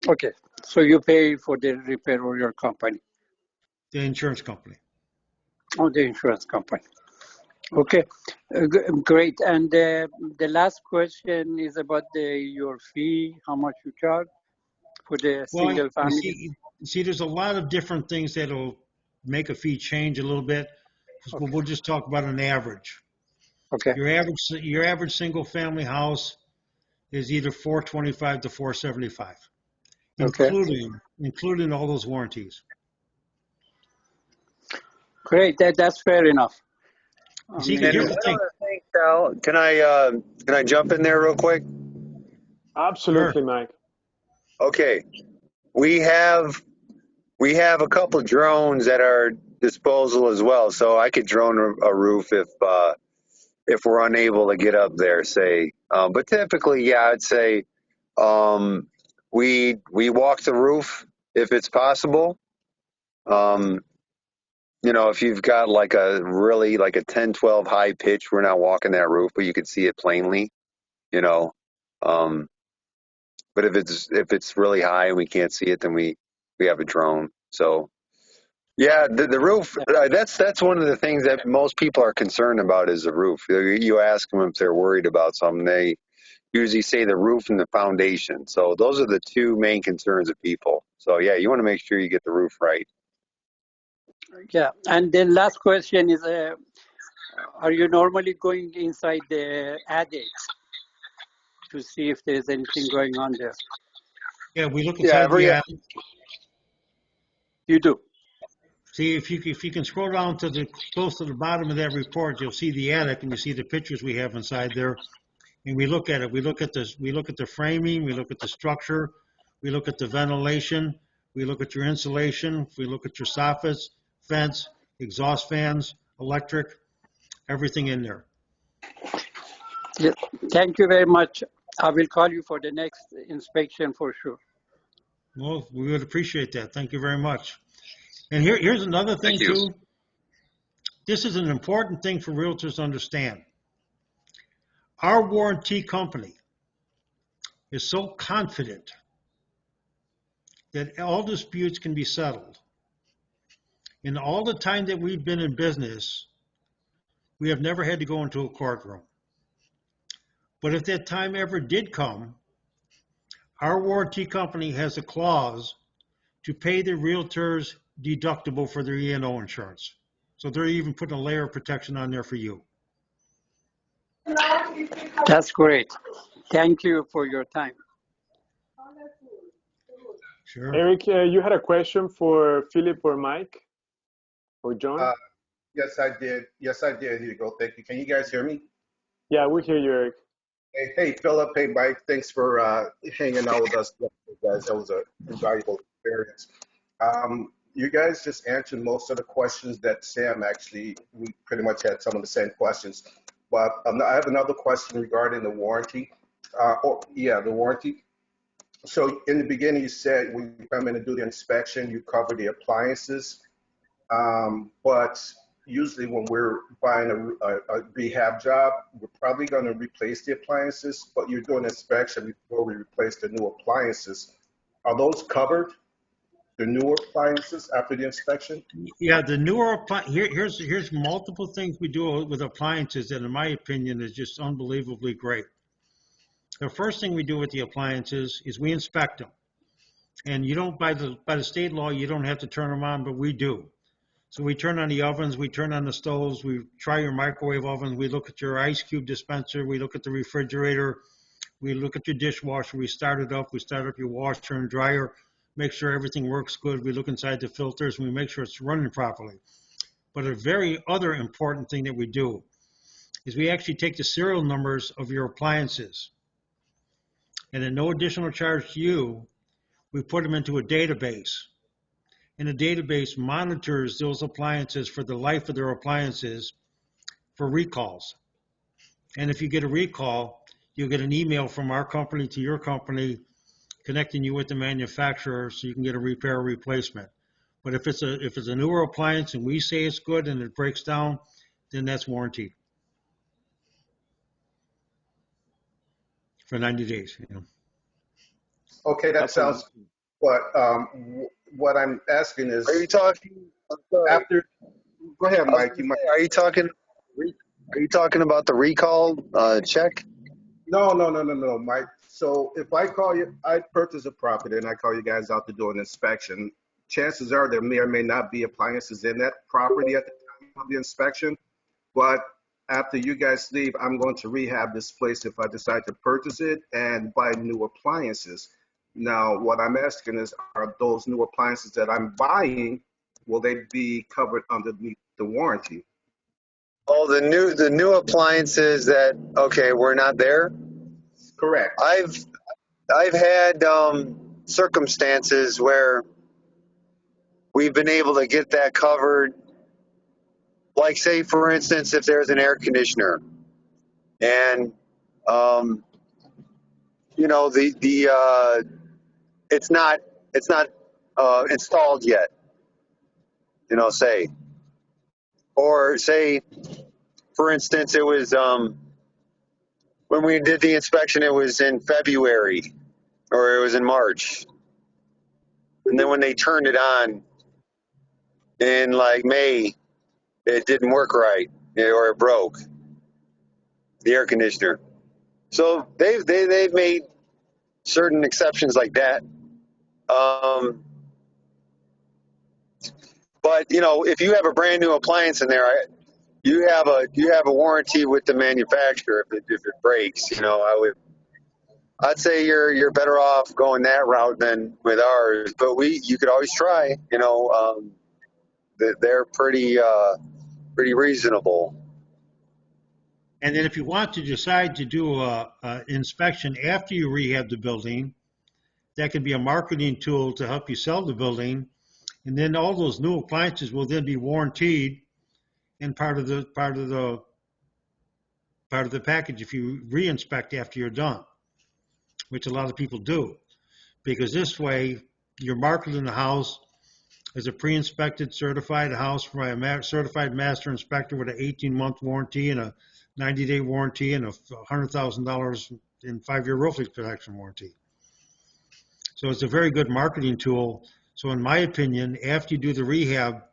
Okay, so you pay for the repair or your company? The insurance company. Oh, the insurance company. Okay, great. And the last question is about your fee, how much you charge for the single family? See, there's a lot of different things that'll make a fee change a little bit. Okay. We'll just talk about an average. Okay. Your average single family house is either $425 to $475, okay, including all those warranties. Great, that's fair enough. See, here's the thing. Can I jump in there real quick? Absolutely, sure. Mike. Okay, we have a couple of drones at our disposal as well, so I could drone a roof if we're unable to get up there, say. But typically, yeah, I'd say we walk the roof if it's possible. if you've got like a really like a 10, 12 high pitch, we're not walking that roof, but you could see it plainly, you know. But if it's really high and we can't see it, then we have a drone. So yeah, the roof. That's one of the things that most people are concerned about is the roof. You ask them if they're worried about something, they usually say the roof and the foundation. So those are the two main concerns of people. So yeah, you want to make sure you get the roof right. Yeah, and then last question is, are you normally going inside the attic to see if there's anything going on there? Yeah, we look inside the attic. You do. See, if you can scroll down to close to the bottom of that report, you'll see the attic and you see the pictures we have inside there. And we look at it. We look at the framing. We look at the structure. We look at the ventilation. We look at your insulation. We look at your soffits, vents, exhaust fans, electric, everything in there. Yeah. Thank you very much. I will call you for the next inspection for sure. Well, we would appreciate that. Thank you very much. And here's another thing too. This is an important thing for realtors to understand. Our warranty company is so confident that all disputes can be settled. In all the time that we've been in business, we have never had to go into a courtroom. But if that time ever did come, our warranty company has a clause to pay the realtor's deductible for their E&O insurance. So they're even putting a layer of protection on there for you. That's great. Thank you for your time. Sure. Eric, you had a question for Philip or Mike or John? Yes, I did. Here you go. Thank you. Can you guys hear me? Yeah, we hear you, Eric. Hey, Philip. Hey, Mike. Thanks for hanging out with us, guys. That was an invaluable experience. You guys just answered most of the questions that Sam actually, we pretty much had some of the same questions. But I have another question regarding the warranty. The warranty. So in the beginning, you said when you come in and do the inspection, you cover the appliances. But usually when we're buying a rehab job, we're probably going to replace the appliances, but you're doing an inspection before we replace the new appliances. Are those covered, the newer appliances, after the inspection? Yeah, the newer here's multiple things we do with appliances that, in my opinion, is just unbelievably great. The first thing we do with the appliances is we inspect them, and you don't by the state law you don't have to turn them on, but we do. So we turn on the ovens, we turn on the stoves, we try your microwave oven, we look at your ice cube dispenser, we look at the refrigerator, we look at your dishwasher, we start up your washer and dryer, make sure everything works good, we look inside the filters, and we make sure it's running properly. But a very other important thing that we do is we actually take the serial numbers of your appliances, and at no additional charge to you, we put them into a database. And the database monitors those appliances for the life of their appliances for recalls. And if you get a recall, you'll get an email from our company to your company connecting you with the manufacturer so you can get a repair or replacement. But if it's a newer appliance and we say it's good and it breaks down, then that's warranty for 90 days. Okay, that sounds. But what I'm asking is, Are you talking? after? Go ahead, Mike. Are you talking about the recall check? No, Mike. So if I call you, I purchase a property and I call you guys out to do an inspection. Chances are there may or may not be appliances in that property at the time of the inspection. But after you guys leave, I'm going to rehab this place if I decide to purchase it and buy new appliances. Now, what I'm asking is, are those new appliances that I'm buying, will they be covered underneath the warranty? Oh, the new appliances that were not there. Correct. I've had circumstances where we've been able to get that covered. Like, say, for instance, if there's an air conditioner, and it's not installed yet. Say, Or say, for instance, it was when we did the inspection, it was in February or it was in March. And then when they turned it on in like May, it didn't work right, or it broke the air conditioner. So they've made certain exceptions like that. But you know, if you have a brand new appliance in there, you have a warranty with the manufacturer if it breaks. You know, I'd say you're better off going that route than with ours. But you could always try. You know, they're pretty reasonable. And then if you want to decide to do a inspection after you rehab the building, that could be a marketing tool to help you sell the building. And then all those new appliances will then be warranted and part of the package if you re-inspect after you're done, which a lot of people do. Because this way you're marketing the house as a pre-inspected certified house by a certified master inspector with an 18-month warranty and a 90-day warranty and a $100,000 in 5-year roof leak protection warranty. So it's a very good marketing tool. So in my opinion, after you do the rehab,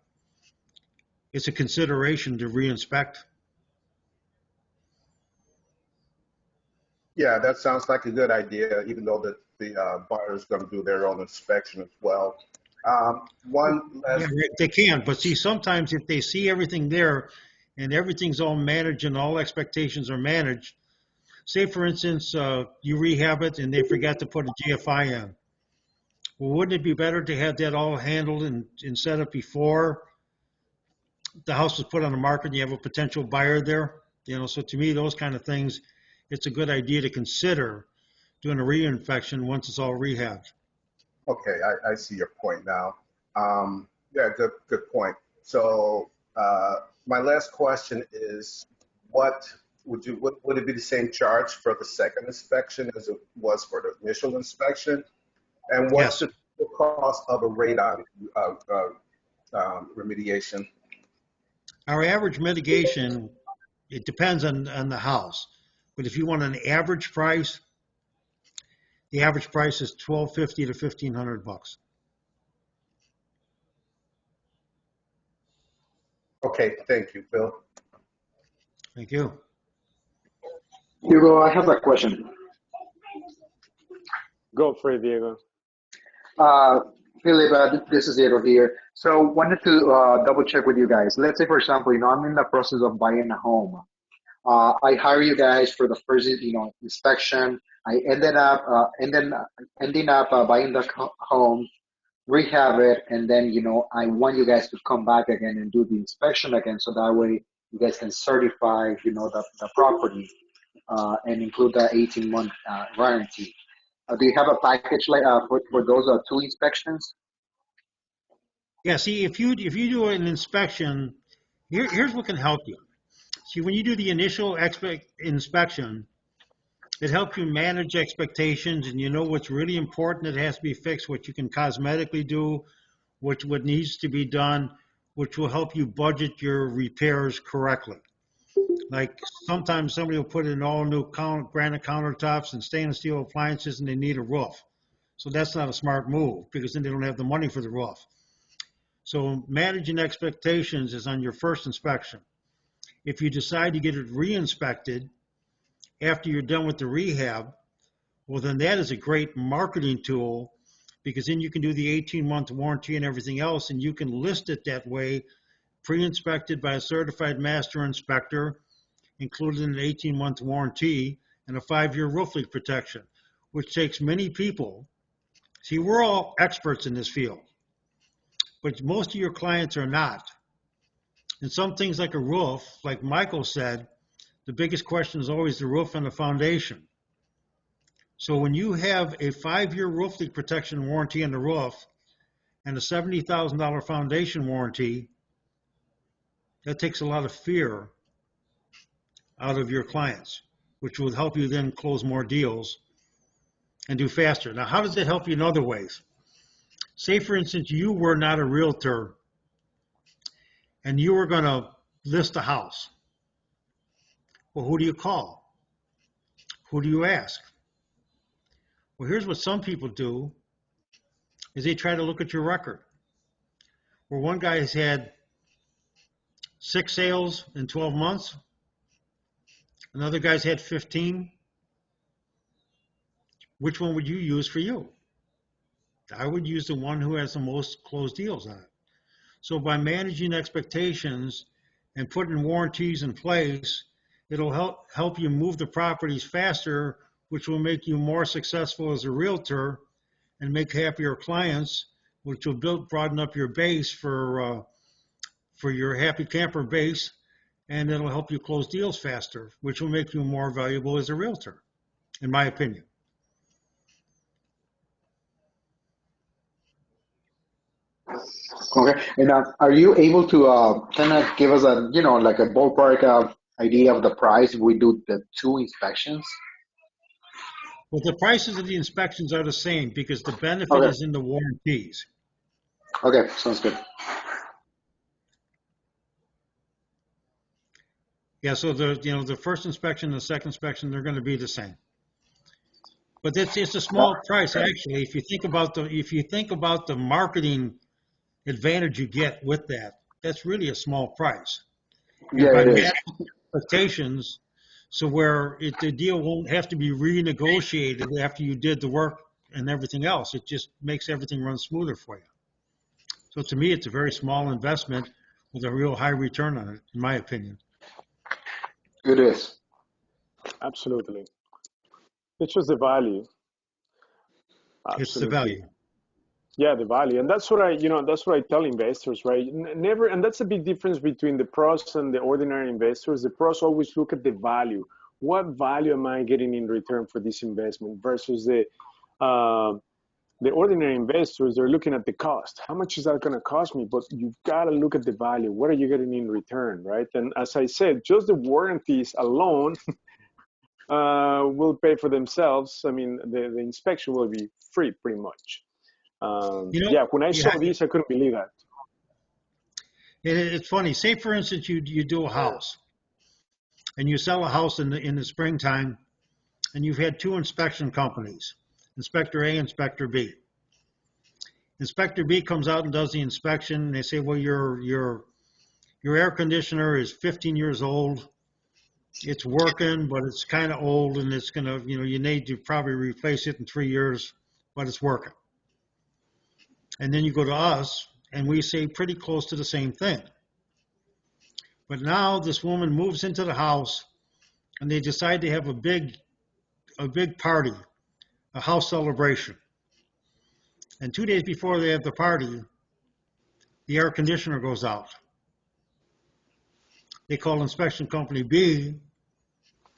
it's a consideration to re-inspect. Yeah, that sounds like a good idea, even though the buyer's going to do their own inspection as well. One last. Yeah, they can, but see, sometimes if they see everything there and everything's all managed and all expectations are managed, say for instance, you rehab it and they forgot to put a GFI in. Well, wouldn't it be better to have that all handled and set up before the house was put on the market and you have a potential buyer there? You know, so to me, those kind of things, it's a good idea to consider doing a re-inspection once it's all rehabbed. Okay, I see your point now. Yeah, good point. So my last question is, would it be the same charge for the second inspection as it was for the initial inspection? And what's Yes. the cost of a radon remediation? Our average mitigation, it depends on the house. But if you want an average price, the average price is $1,250 to $1,500. Okay, thank you, Phil. Thank you. Hugo, I have a question. Go for it, Diego. Philip, this is Diego here. So wanted to double check with you guys. Let's say, for example, I'm in the process of buying a home. I hire you guys for the first, inspection. I ending up buying the home, rehab it, and then, I want you guys to come back again and do the inspection again, so that way you guys can certify, the property and include the 18-month warranty. Do you have a package like for those 2 inspections? Yeah, see, if you do an inspection, here's what can help you. See, when you do the initial inspection, it helps you manage expectations and you know what's really important that has to be fixed, what you can cosmetically do, what needs to be done, which will help you budget your repairs correctly. Like sometimes somebody will put in all new granite countertops and stainless steel appliances and they need a roof. So that's not a smart move because then they don't have the money for the roof. So managing expectations is on your first inspection. If you decide to get it re-inspected after you're done with the rehab, well, then that is a great marketing tool because then you can do the 18-month warranty and everything else, and you can list it that way, pre-inspected by a certified master inspector, included an 18-month warranty and a 5-year roof leak protection, which takes many people. See, we're all experts in this field, but most of your clients are not. And some things like a roof, like Michael said, the biggest question is always the roof and the foundation. So when you have a 5-year roof leak protection warranty on the roof and a $70,000 foundation warranty, that takes a lot of fear out of your clients, which will help you then close more deals and do faster. Now, how does it help you in other ways? Say, for instance, you were not a realtor and you were going to list a house. Well, who do you call? Who do you ask? Well, here's what some people do is they try to look at your record. Where one guy has had 6 sales in 12 months, another guy's had 15. Which one would you use for you? I would use the one who has the most closed deals on it. So by managing expectations and putting warranties in place, it'll help you move the properties faster, which will make you more successful as a realtor and make happier clients, which will broaden up your base for your happy camper base, and it'll help you close deals faster, which will make you more valuable as a realtor, in my opinion. Okay. And are you able to kind of give us a, like a ballpark idea of the price if we do the 2 inspections? Well, the prices of the inspections are the same because the benefit Okay. is in the warranties. Okay, sounds good. Yeah, so the first inspection and the second inspection, they're going to be the same. But it's a small price actually. If you think about the marketing advantage you get with that, that's really a small price. And Yeah, by it is. managing expectations, so where the deal won't have to be renegotiated after you did the work and everything else, it just makes everything run smoother for you. So to me, it's a very small investment with a real high return on it, in my opinion. It is. Absolutely. It's just the value. It's the Absolutely. value. Yeah, the value. And that's what I tell investors, right? Never, and that's a big difference between the pros and the ordinary investors. The pros always look at the value. What value am I getting in return for this investment versus the ordinary investors, they're looking at the cost. How much is that going to cost me? But you've got to look at the value. What are you getting in return, right? And as I said, just the warranties alone will pay for themselves. I mean, the inspection will be free pretty much. Yeah, when I saw this, I couldn't believe that. It's funny. Say, for instance, you do a house, and you sell a house in the springtime, and you've had 2 inspection companies, Inspector A, Inspector B. Inspector B comes out and does the inspection. And they say, well, your air conditioner is 15 years old. It's working, but it's kind of old, and it's gonna, you need to probably replace it in 3 years, but it's working. And then you go to us, and we say pretty close to the same thing. But now this woman moves into the house, and they decide to have a big party, a house celebration. And 2 days before they have the party, the air conditioner goes out. They call inspection company B.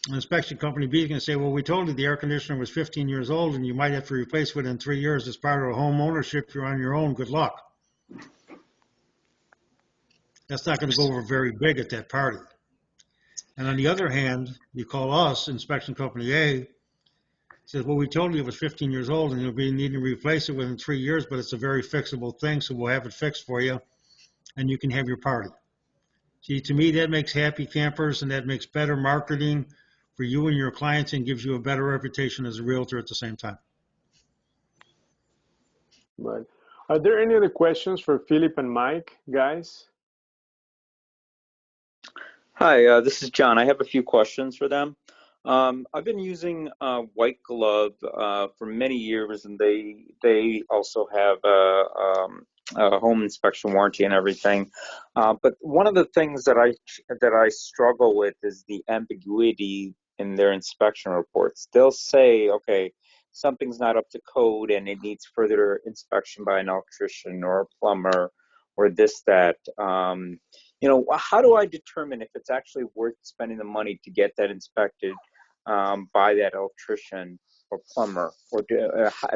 And inspection company B is going to say, well, we told you the air conditioner was 15 years old, and you might have to replace it within 3 years as part of home ownership. You're on your own. Good luck. That's not going to go over very big at that party. And on the other hand, you call us, inspection company A, says, well, we told you it was 15 years old and you'll be needing to replace it within 3 years, but it's a very fixable thing, so we'll have it fixed for you, and you can have your party. See, to me, that makes happy campers, and that makes better marketing for you and your clients and gives you a better reputation as a realtor at the same time. Right. Are there any other questions for Philip and Mike, guys? Hi, this is John. I have a few questions for them. I've been using White Glove for many years, and they also have a home inspection warranty and everything. But one of the things that I struggle with is the ambiguity in their inspection reports. They'll say, okay, something's not up to code and it needs further inspection by an electrician or a plumber or this, that. How do I determine if it's actually worth spending the money to get that inspected by that electrician or plumber? Or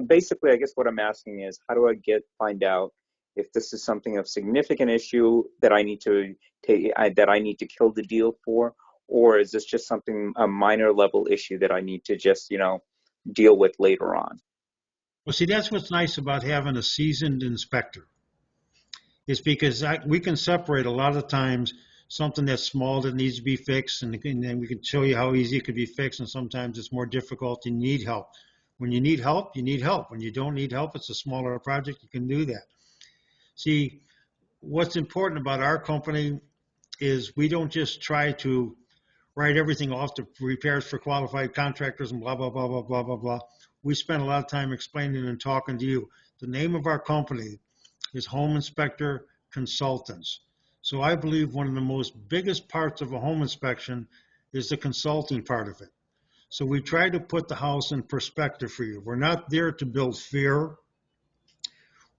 basically, I guess what I'm asking is, how do I find out if this is something of significant issue that I need to kill the deal for, or is this just a minor level issue that I need to just deal with later on? Well, see, that's what's nice about having a seasoned inspector. Is because we can separate a lot of times something that's small that needs to be fixed, and then we can show you how easy it could be fixed, and sometimes it's more difficult and you need help. When you need help, you need help. When you don't need help, it's a smaller project, you can do that. See, what's important about our company is we don't just try to write everything off to repairs for qualified contractors and blah, blah, blah, blah, blah, blah, blah. We spend a lot of time explaining and talking to you. The name of our company is Home Inspector Consultants. So I believe one of the most biggest parts of a home inspection is the consulting part of it. So we try to put the house in perspective for you. We're not there to build fear.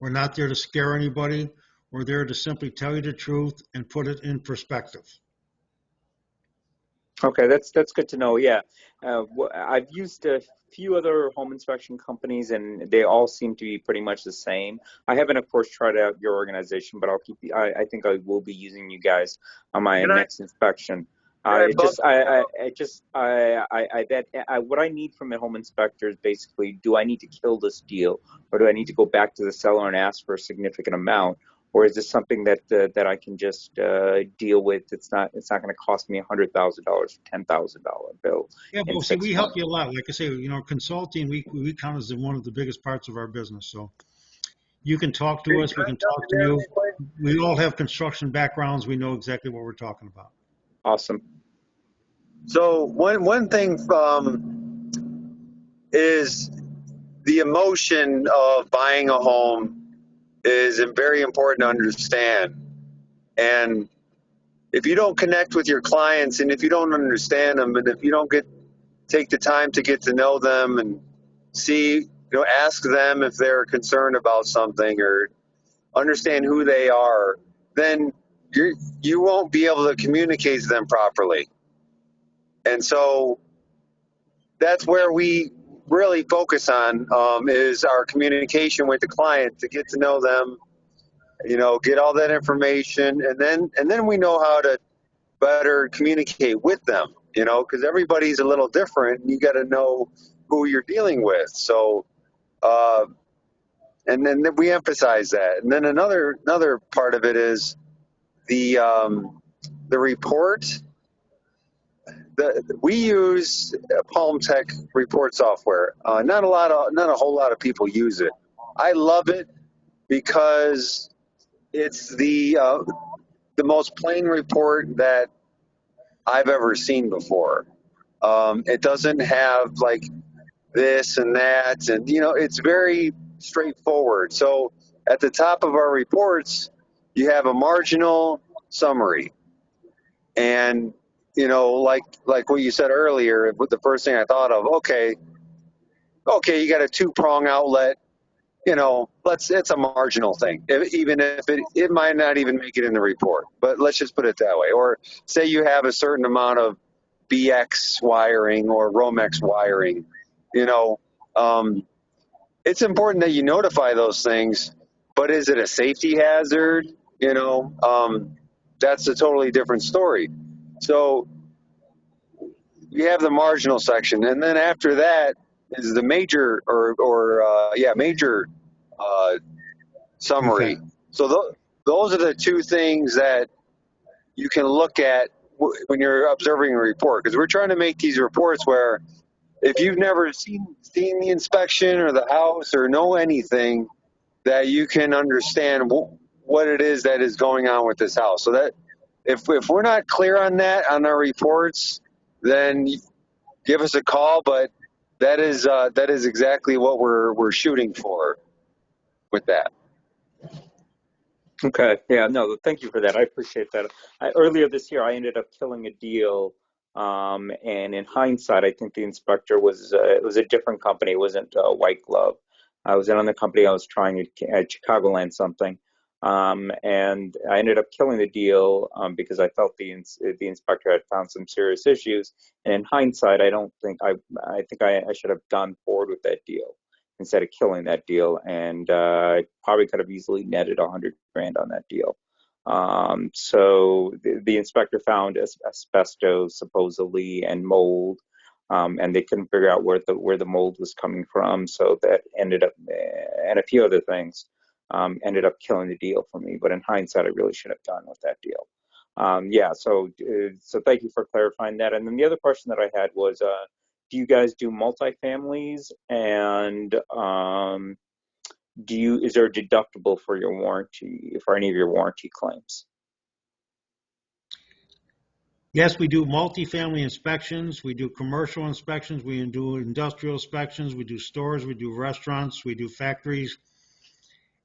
We're not there to scare anybody. We're there to simply tell you the truth and put it in perspective. Okay, that's good to know. Yeah, I've used a few other home inspection companies, and they all seem to be pretty much the same. I haven't, of course, tried out your organization, but I'll keep. I think I will be using you guys on my next inspection. What I need from a home inspector is basically, do I need to kill this deal, or do I need to go back to the seller and ask for a significant amount? Or is this something that I can just deal with? It's not going to cost me $100,000, $10,000 bill. Yeah, but see, we help you a lot. Like I say, consulting we count as one of the biggest parts of our business. So you can talk to us. We can talk to you. We all have construction backgrounds. We know exactly what we're talking about. Awesome. So one thing is the emotion of buying a home is very important to understand. And if you don't connect with your clients, and if you don't understand them, and if you don't take the time to get to know them and ask them if they're concerned about something or understand who they are, then you won't be able to communicate to them properly. And so that's where we really focus on is our communication with the client, to get to know them, get all that information, and then we know how to better communicate with them, because everybody's a little different, and you got to know who you're dealing with. So, and then we emphasize that. And then another part of it is the report. We use Palm Tech report software. Not a whole lot of people use it. I love it because it's the most plain report that I've ever seen before. It doesn't have like this and that, and it's very straightforward. So at the top of our reports, you have a marginal summary, and like what you said earlier, with the first thing I thought of, okay, you got a 2-prong outlet, it's a marginal thing, even if it might not even make it in the report, but let's just put it that way. Or say you have a certain amount of BX wiring or Romex wiring, it's important that you notify those things, but is it a safety hazard? That's a totally different story. So you have the marginal section, and then after that is the major major summary. Okay. So those are the two things that you can look at when you're observing a report, because we're trying to make these reports where if you've never seen the inspection or the house or know anything, that you can understand what it is that is going on with this house. So that if we're not clear on that on our reports, then give us a call. But that is exactly what we're shooting for with that. Okay. Yeah. No. Thank you for that. I appreciate that. Earlier this year, I ended up killing a deal, and in hindsight, I think the inspector was it was a different company. It wasn't White Glove. I was in on the company. I was trying at Chicagoland something. And I ended up killing the deal because I felt the inspector had found some serious issues. And in hindsight, I think I should have gone forward with that deal instead of killing that deal. And I probably could have easily netted $100,000 on that deal. So the inspector found asbestos supposedly and mold. And they couldn't figure out where the mold was coming from. So that ended up, and a few other things, ended up killing the deal for me. But in hindsight, I really should have gone with that deal. Yeah, so thank you for clarifying that. And then the other question that I had was, do you guys do multifamilies, and is there a deductible for your warranty, for any of your warranty claims? Yes, we do multifamily inspections. We do commercial inspections. We do industrial inspections. We do stores. We do restaurants. We do factories.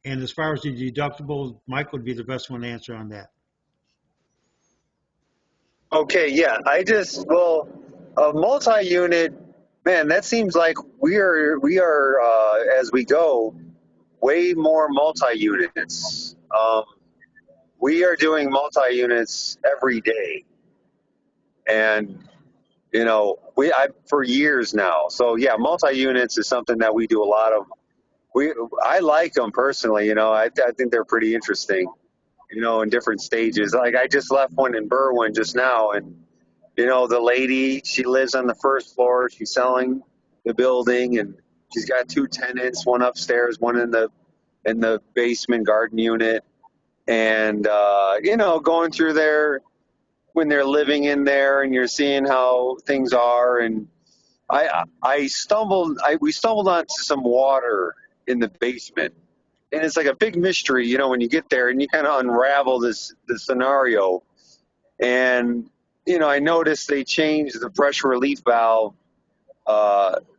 And as far as the deductible, Mike would be the best one to answer on that. Okay, yeah. A multi-unit, man, that seems like we are as we go, way more multi-units. We are doing multi-units every day, and for years now. So yeah, multi-units is something that we do a lot of. I like them personally. I think they're pretty interesting. In different stages. Like I just left one in Berwyn just now, and the lady, she lives on the first floor. She's selling the building, and she's got two tenants, one upstairs, one in the basement garden unit. And going through there when they're living in there, and you're seeing how things are. And we stumbled onto some water in the basement, and it's like a big mystery, when you get there and you kind of unravel the scenario. And I noticed they changed the pressure relief valve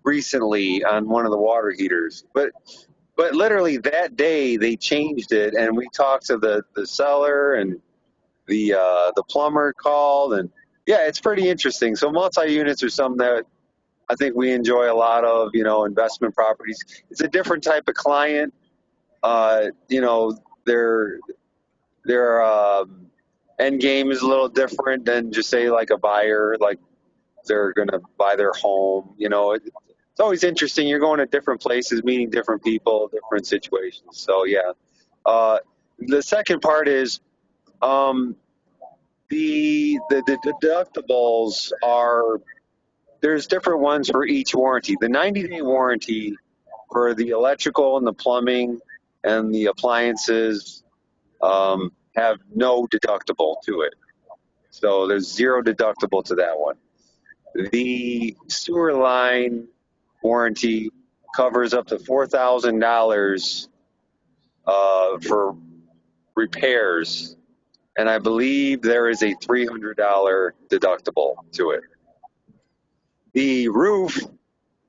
recently on one of the water heaters, but literally that day they changed it, and we talked to the seller, and the plumber called, and yeah, it's pretty interesting. So multi-units are something that I think we enjoy a lot of. Investment properties. It's a different type of client. Their end game is a little different than just say like a buyer, like they're going to buy their home. It's always interesting. You're going to different places, meeting different people, different situations. So yeah. The second part is the deductibles are, there's different ones for each warranty. The 90-day warranty for the electrical and the plumbing and the appliances have no deductible to it. So there's zero deductible to that one. The sewer line warranty covers up to $4,000 for repairs, and I believe there is a $300 deductible to it. The roof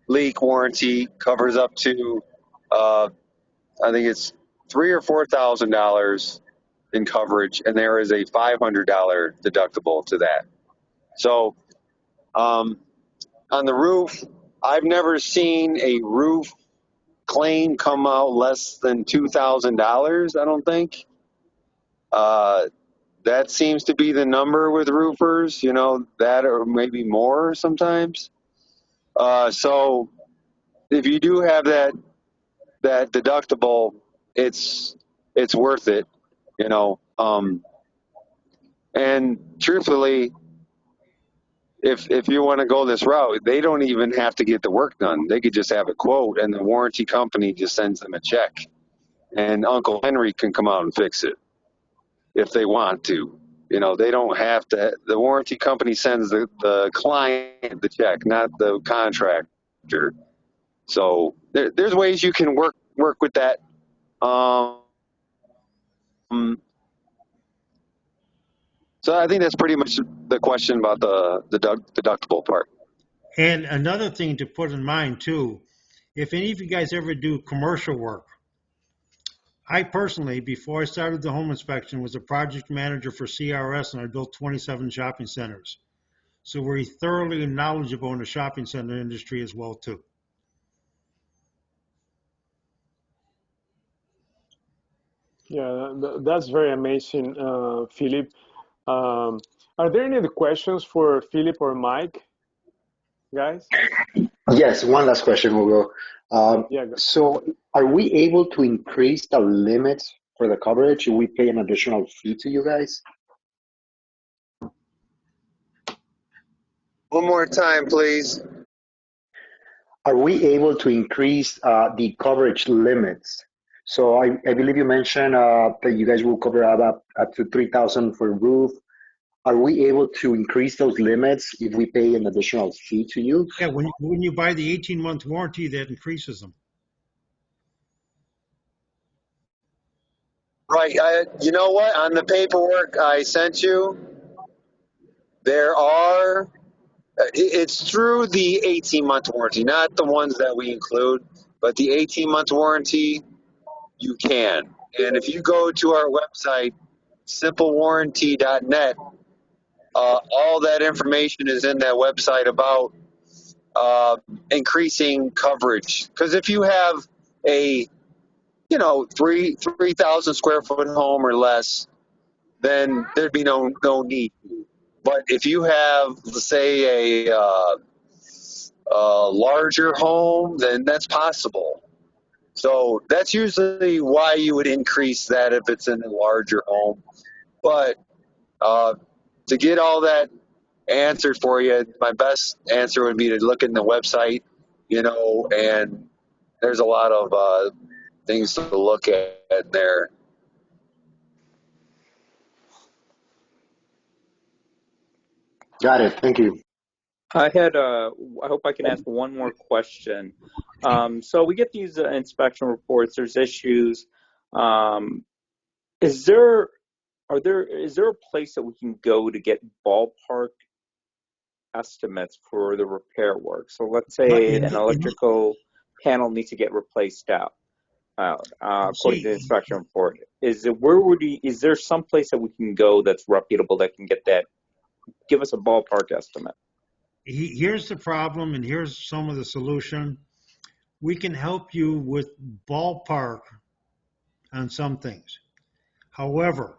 leak warranty covers up to I think it's $3,000 or $4,000 in coverage, and there is a $500 deductible to that. So on the roof, I've never seen a roof claim come out less than $2,000, I don't think. That seems to be the number with roofers, that or maybe more sometimes. So if you do have that deductible, it's worth it, and truthfully, if you want to go this route, they don't even have to get the work done. They could just have a quote, and the warranty company just sends them a check, and Uncle Henry can come out and fix it if they want to. They don't have to. The warranty company sends the client the check, not the contractor. So there's ways you can work with that. So I think that's pretty much the question about the deductible part. And another thing to put in mind too, if any of you guys ever do commercial work, I personally, before I started the home inspection, was a project manager for CRS, and I built 27 shopping centers. So we're thoroughly knowledgeable in the shopping center industry as well too. Yeah, that's very amazing, Philip. Are there any other questions for Philip or Mike, guys? Yes, one last question, Hugo. Yeah. So are we able to increase the limits for the coverage? Should we pay an additional fee to you guys? One more time, please. Are we able to increase the coverage limits? So I believe you mentioned that you guys will cover up to 3,000 for roof, are we able to increase those limits if we pay an additional fee to you? Yeah, when you buy the 18-month warranty, that increases them. Right. You know what? On the paperwork I sent you, there are. It's through the 18-month warranty, not the ones that we include, but the 18-month warranty. You can. And if you go to our website, simplewarranty.net, all that information is in that website about increasing coverage. Because if you have a 3,000 square foot home or less, then there'd be no need. But if you have, let's say, a larger home, then that's possible. So that's usually why you would increase that if it's in a larger home. But to get all that answered for you, my best answer would be to look in the website, and there's a lot of things to look at there. Got it. Thank you. I hope I can ask one more question. So we get these inspection reports, there's issues. Is there a place that we can go to get ballpark estimates for the repair work? So let's say an electrical panel needs to get replaced out, according to the inspection report. Is there some place that we can go that's reputable that can get that, give us a ballpark estimate? Here's the problem, and here's some of the solution. We can help you with ballpark on some things. However,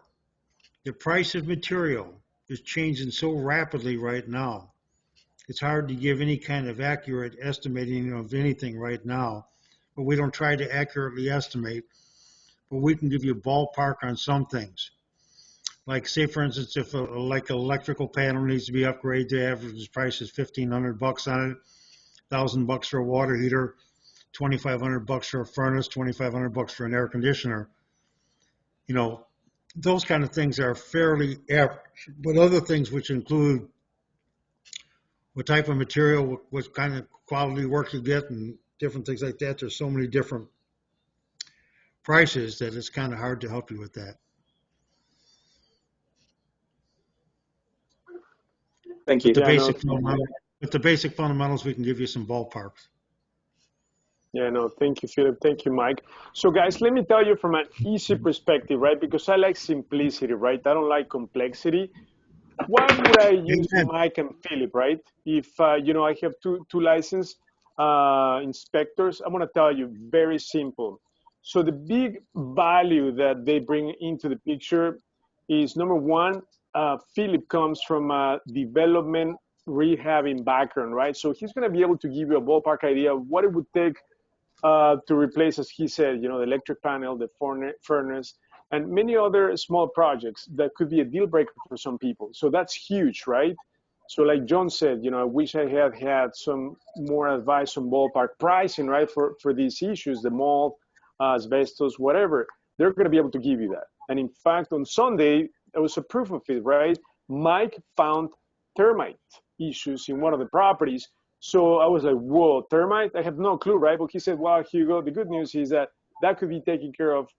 the price of material is changing so rapidly right now. It's hard to give any kind of accurate estimating of anything right now, but we don't try to accurately estimate, but we can give you a ballpark on some things. Like, say, for instance, if like an electrical panel needs to be upgraded, the average price is $1,500 on it, $1,000 for a water heater, $2,500 for a furnace, $2,500 for an air conditioner. Those kind of things are fairly average. But other things, which include what type of material, what kind of quality work you get, and different things like that, there's so many different prices that it's kind of hard to help you with that. Thank you. With the basic fundamentals, we can give you some ballparks. Yeah, no, thank you, Philip. Thank you, Mike. So, guys, let me tell you from an easy perspective, right? Because I like simplicity, right? I don't like complexity. Why would I use Mike and Philip, right? If, I have two licensed inspectors, I'm going to tell you, very simple. So the big value that they bring into the picture is, number one, Philip comes from a development rehabbing background, right? So he's going to be able to give you a ballpark idea of what it would take to replace, as he said, the electric panel, the furnace, and many other small projects that could be a deal breaker for some people. So that's huge, right? So like John said, I wish I had some more advice on ballpark pricing, right, for these issues, the mold, asbestos, whatever. They're going to be able to give you that. And in fact, on Sunday, there was a proof of it, right? Mike found termite issues in one of the properties. So I was like, whoa, termite? I have no clue, right? But he said, well, Hugo, the good news is that could be taken care of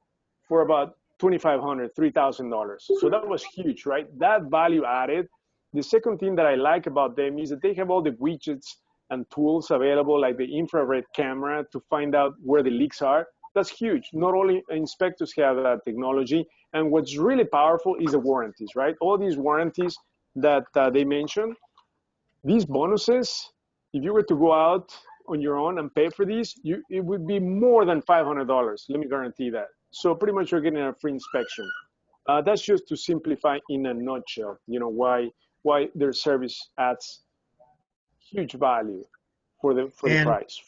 for about $2,500, $3,000. So that was huge, right? That value added. The second thing that I like about them is that they have all the widgets and tools available, like the infrared camera to find out where the leaks are. That's huge. Not only inspectors have that technology, and what's really powerful is the warranties, right? All these warranties that they mentioned, these bonuses, if you were to go out on your own and pay for these, it would be more than $500. Let me guarantee that. So pretty much you're getting a free inspection. That's just to simplify in a nutshell, why their service adds huge value for the price.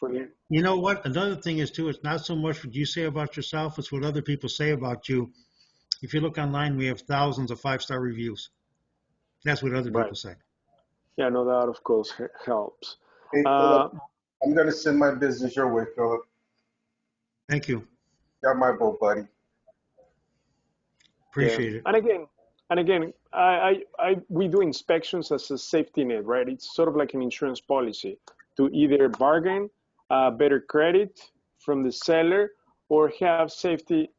You know what? Another thing is too, it's not so much what you say about yourself, it's what other people say about you. If you look online, we have thousands of 5-star reviews. That's what other people say. Yeah, no, that of course helps. Hey, Philip, I'm going to send my business your way, Philip. Thank you. Got my boat, buddy. Appreciate it. And again, we do inspections as a safety net, right? It's sort of like an insurance policy to either bargain better credit from the seller or have safety,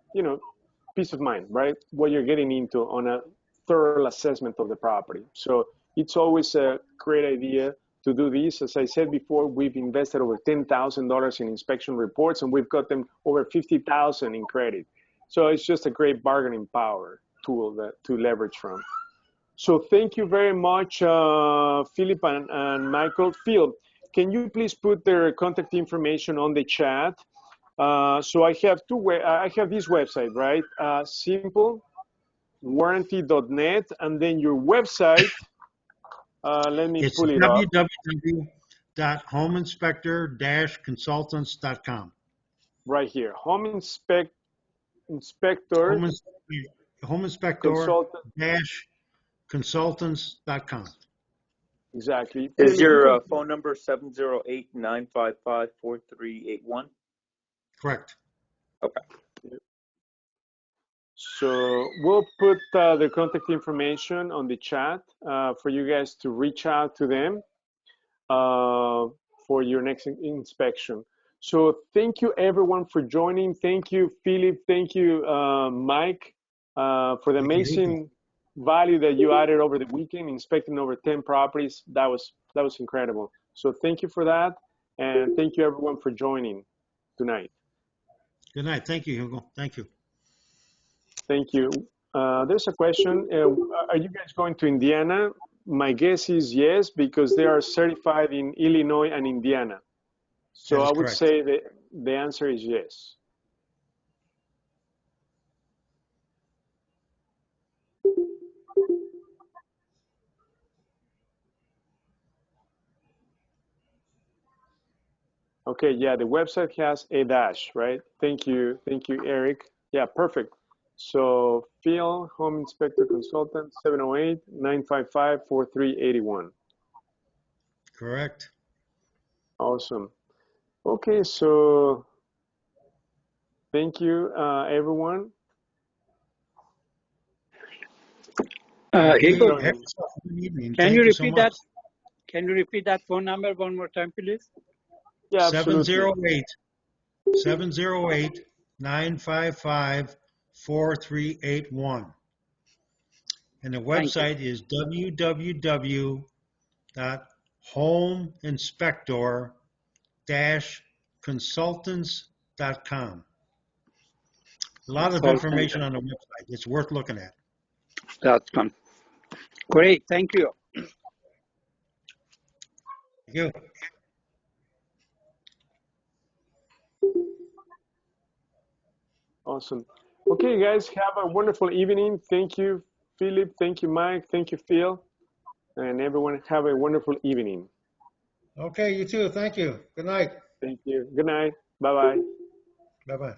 peace of mind, right? What you're getting into on a thorough assessment of the property. So it's always a great idea to do this. As I said before, we've invested over $10,000 in inspection reports, and we've got them over $50,000 in credit. So it's just a great bargaining power tool to leverage from. So thank you very much, Philip and Michael. Phil, can you please put their contact information on the chat? So I have I have this website, right? Simplewarranty.net, and then your website. Let me pull it up. It's www.homeinspector-consultants.com. Right here, Home Inspector Consultants.com. Exactly. Is your phone number 708-955-4381? Correct. Okay. So we'll put the contact information on the chat for you guys to reach out to them for your next inspection. So thank you everyone for joining. Thank you, Philip. Thank you, Mike, for the amazing value that you added over the weekend, inspecting over 10 properties. That was incredible. So thank you for that, and thank you everyone for joining tonight. Good night. Thank you, Hugo. Thank you. Thank you. There's a question. Are you guys going to Indiana? My guess is yes, because they are certified in Illinois and Indiana. So I would correct. say that the answer is yes. Okay, yeah, the website has a dash, right? Thank you, Eric. Yeah, perfect. So Phil, Home Inspector Consultant, 708-955-4381. Correct. Awesome. Okay, so thank you, everyone. Hugo, can you repeat that? Can you repeat that phone number one more time, please? Yeah, absolutely. 708-955-4381. And the website is www.homeinspector-consultants.com. A lot of information on the website. It's worth looking at. That's fun. Great. Thank you. Thank you. Awesome. Okay, guys, have a wonderful evening. Thank you, Philip. Thank you, Mike. Thank you, Phil. And everyone have a wonderful evening. Okay, you too. Thank you. Good night. Thank you. Good night. Bye-bye. Bye-bye.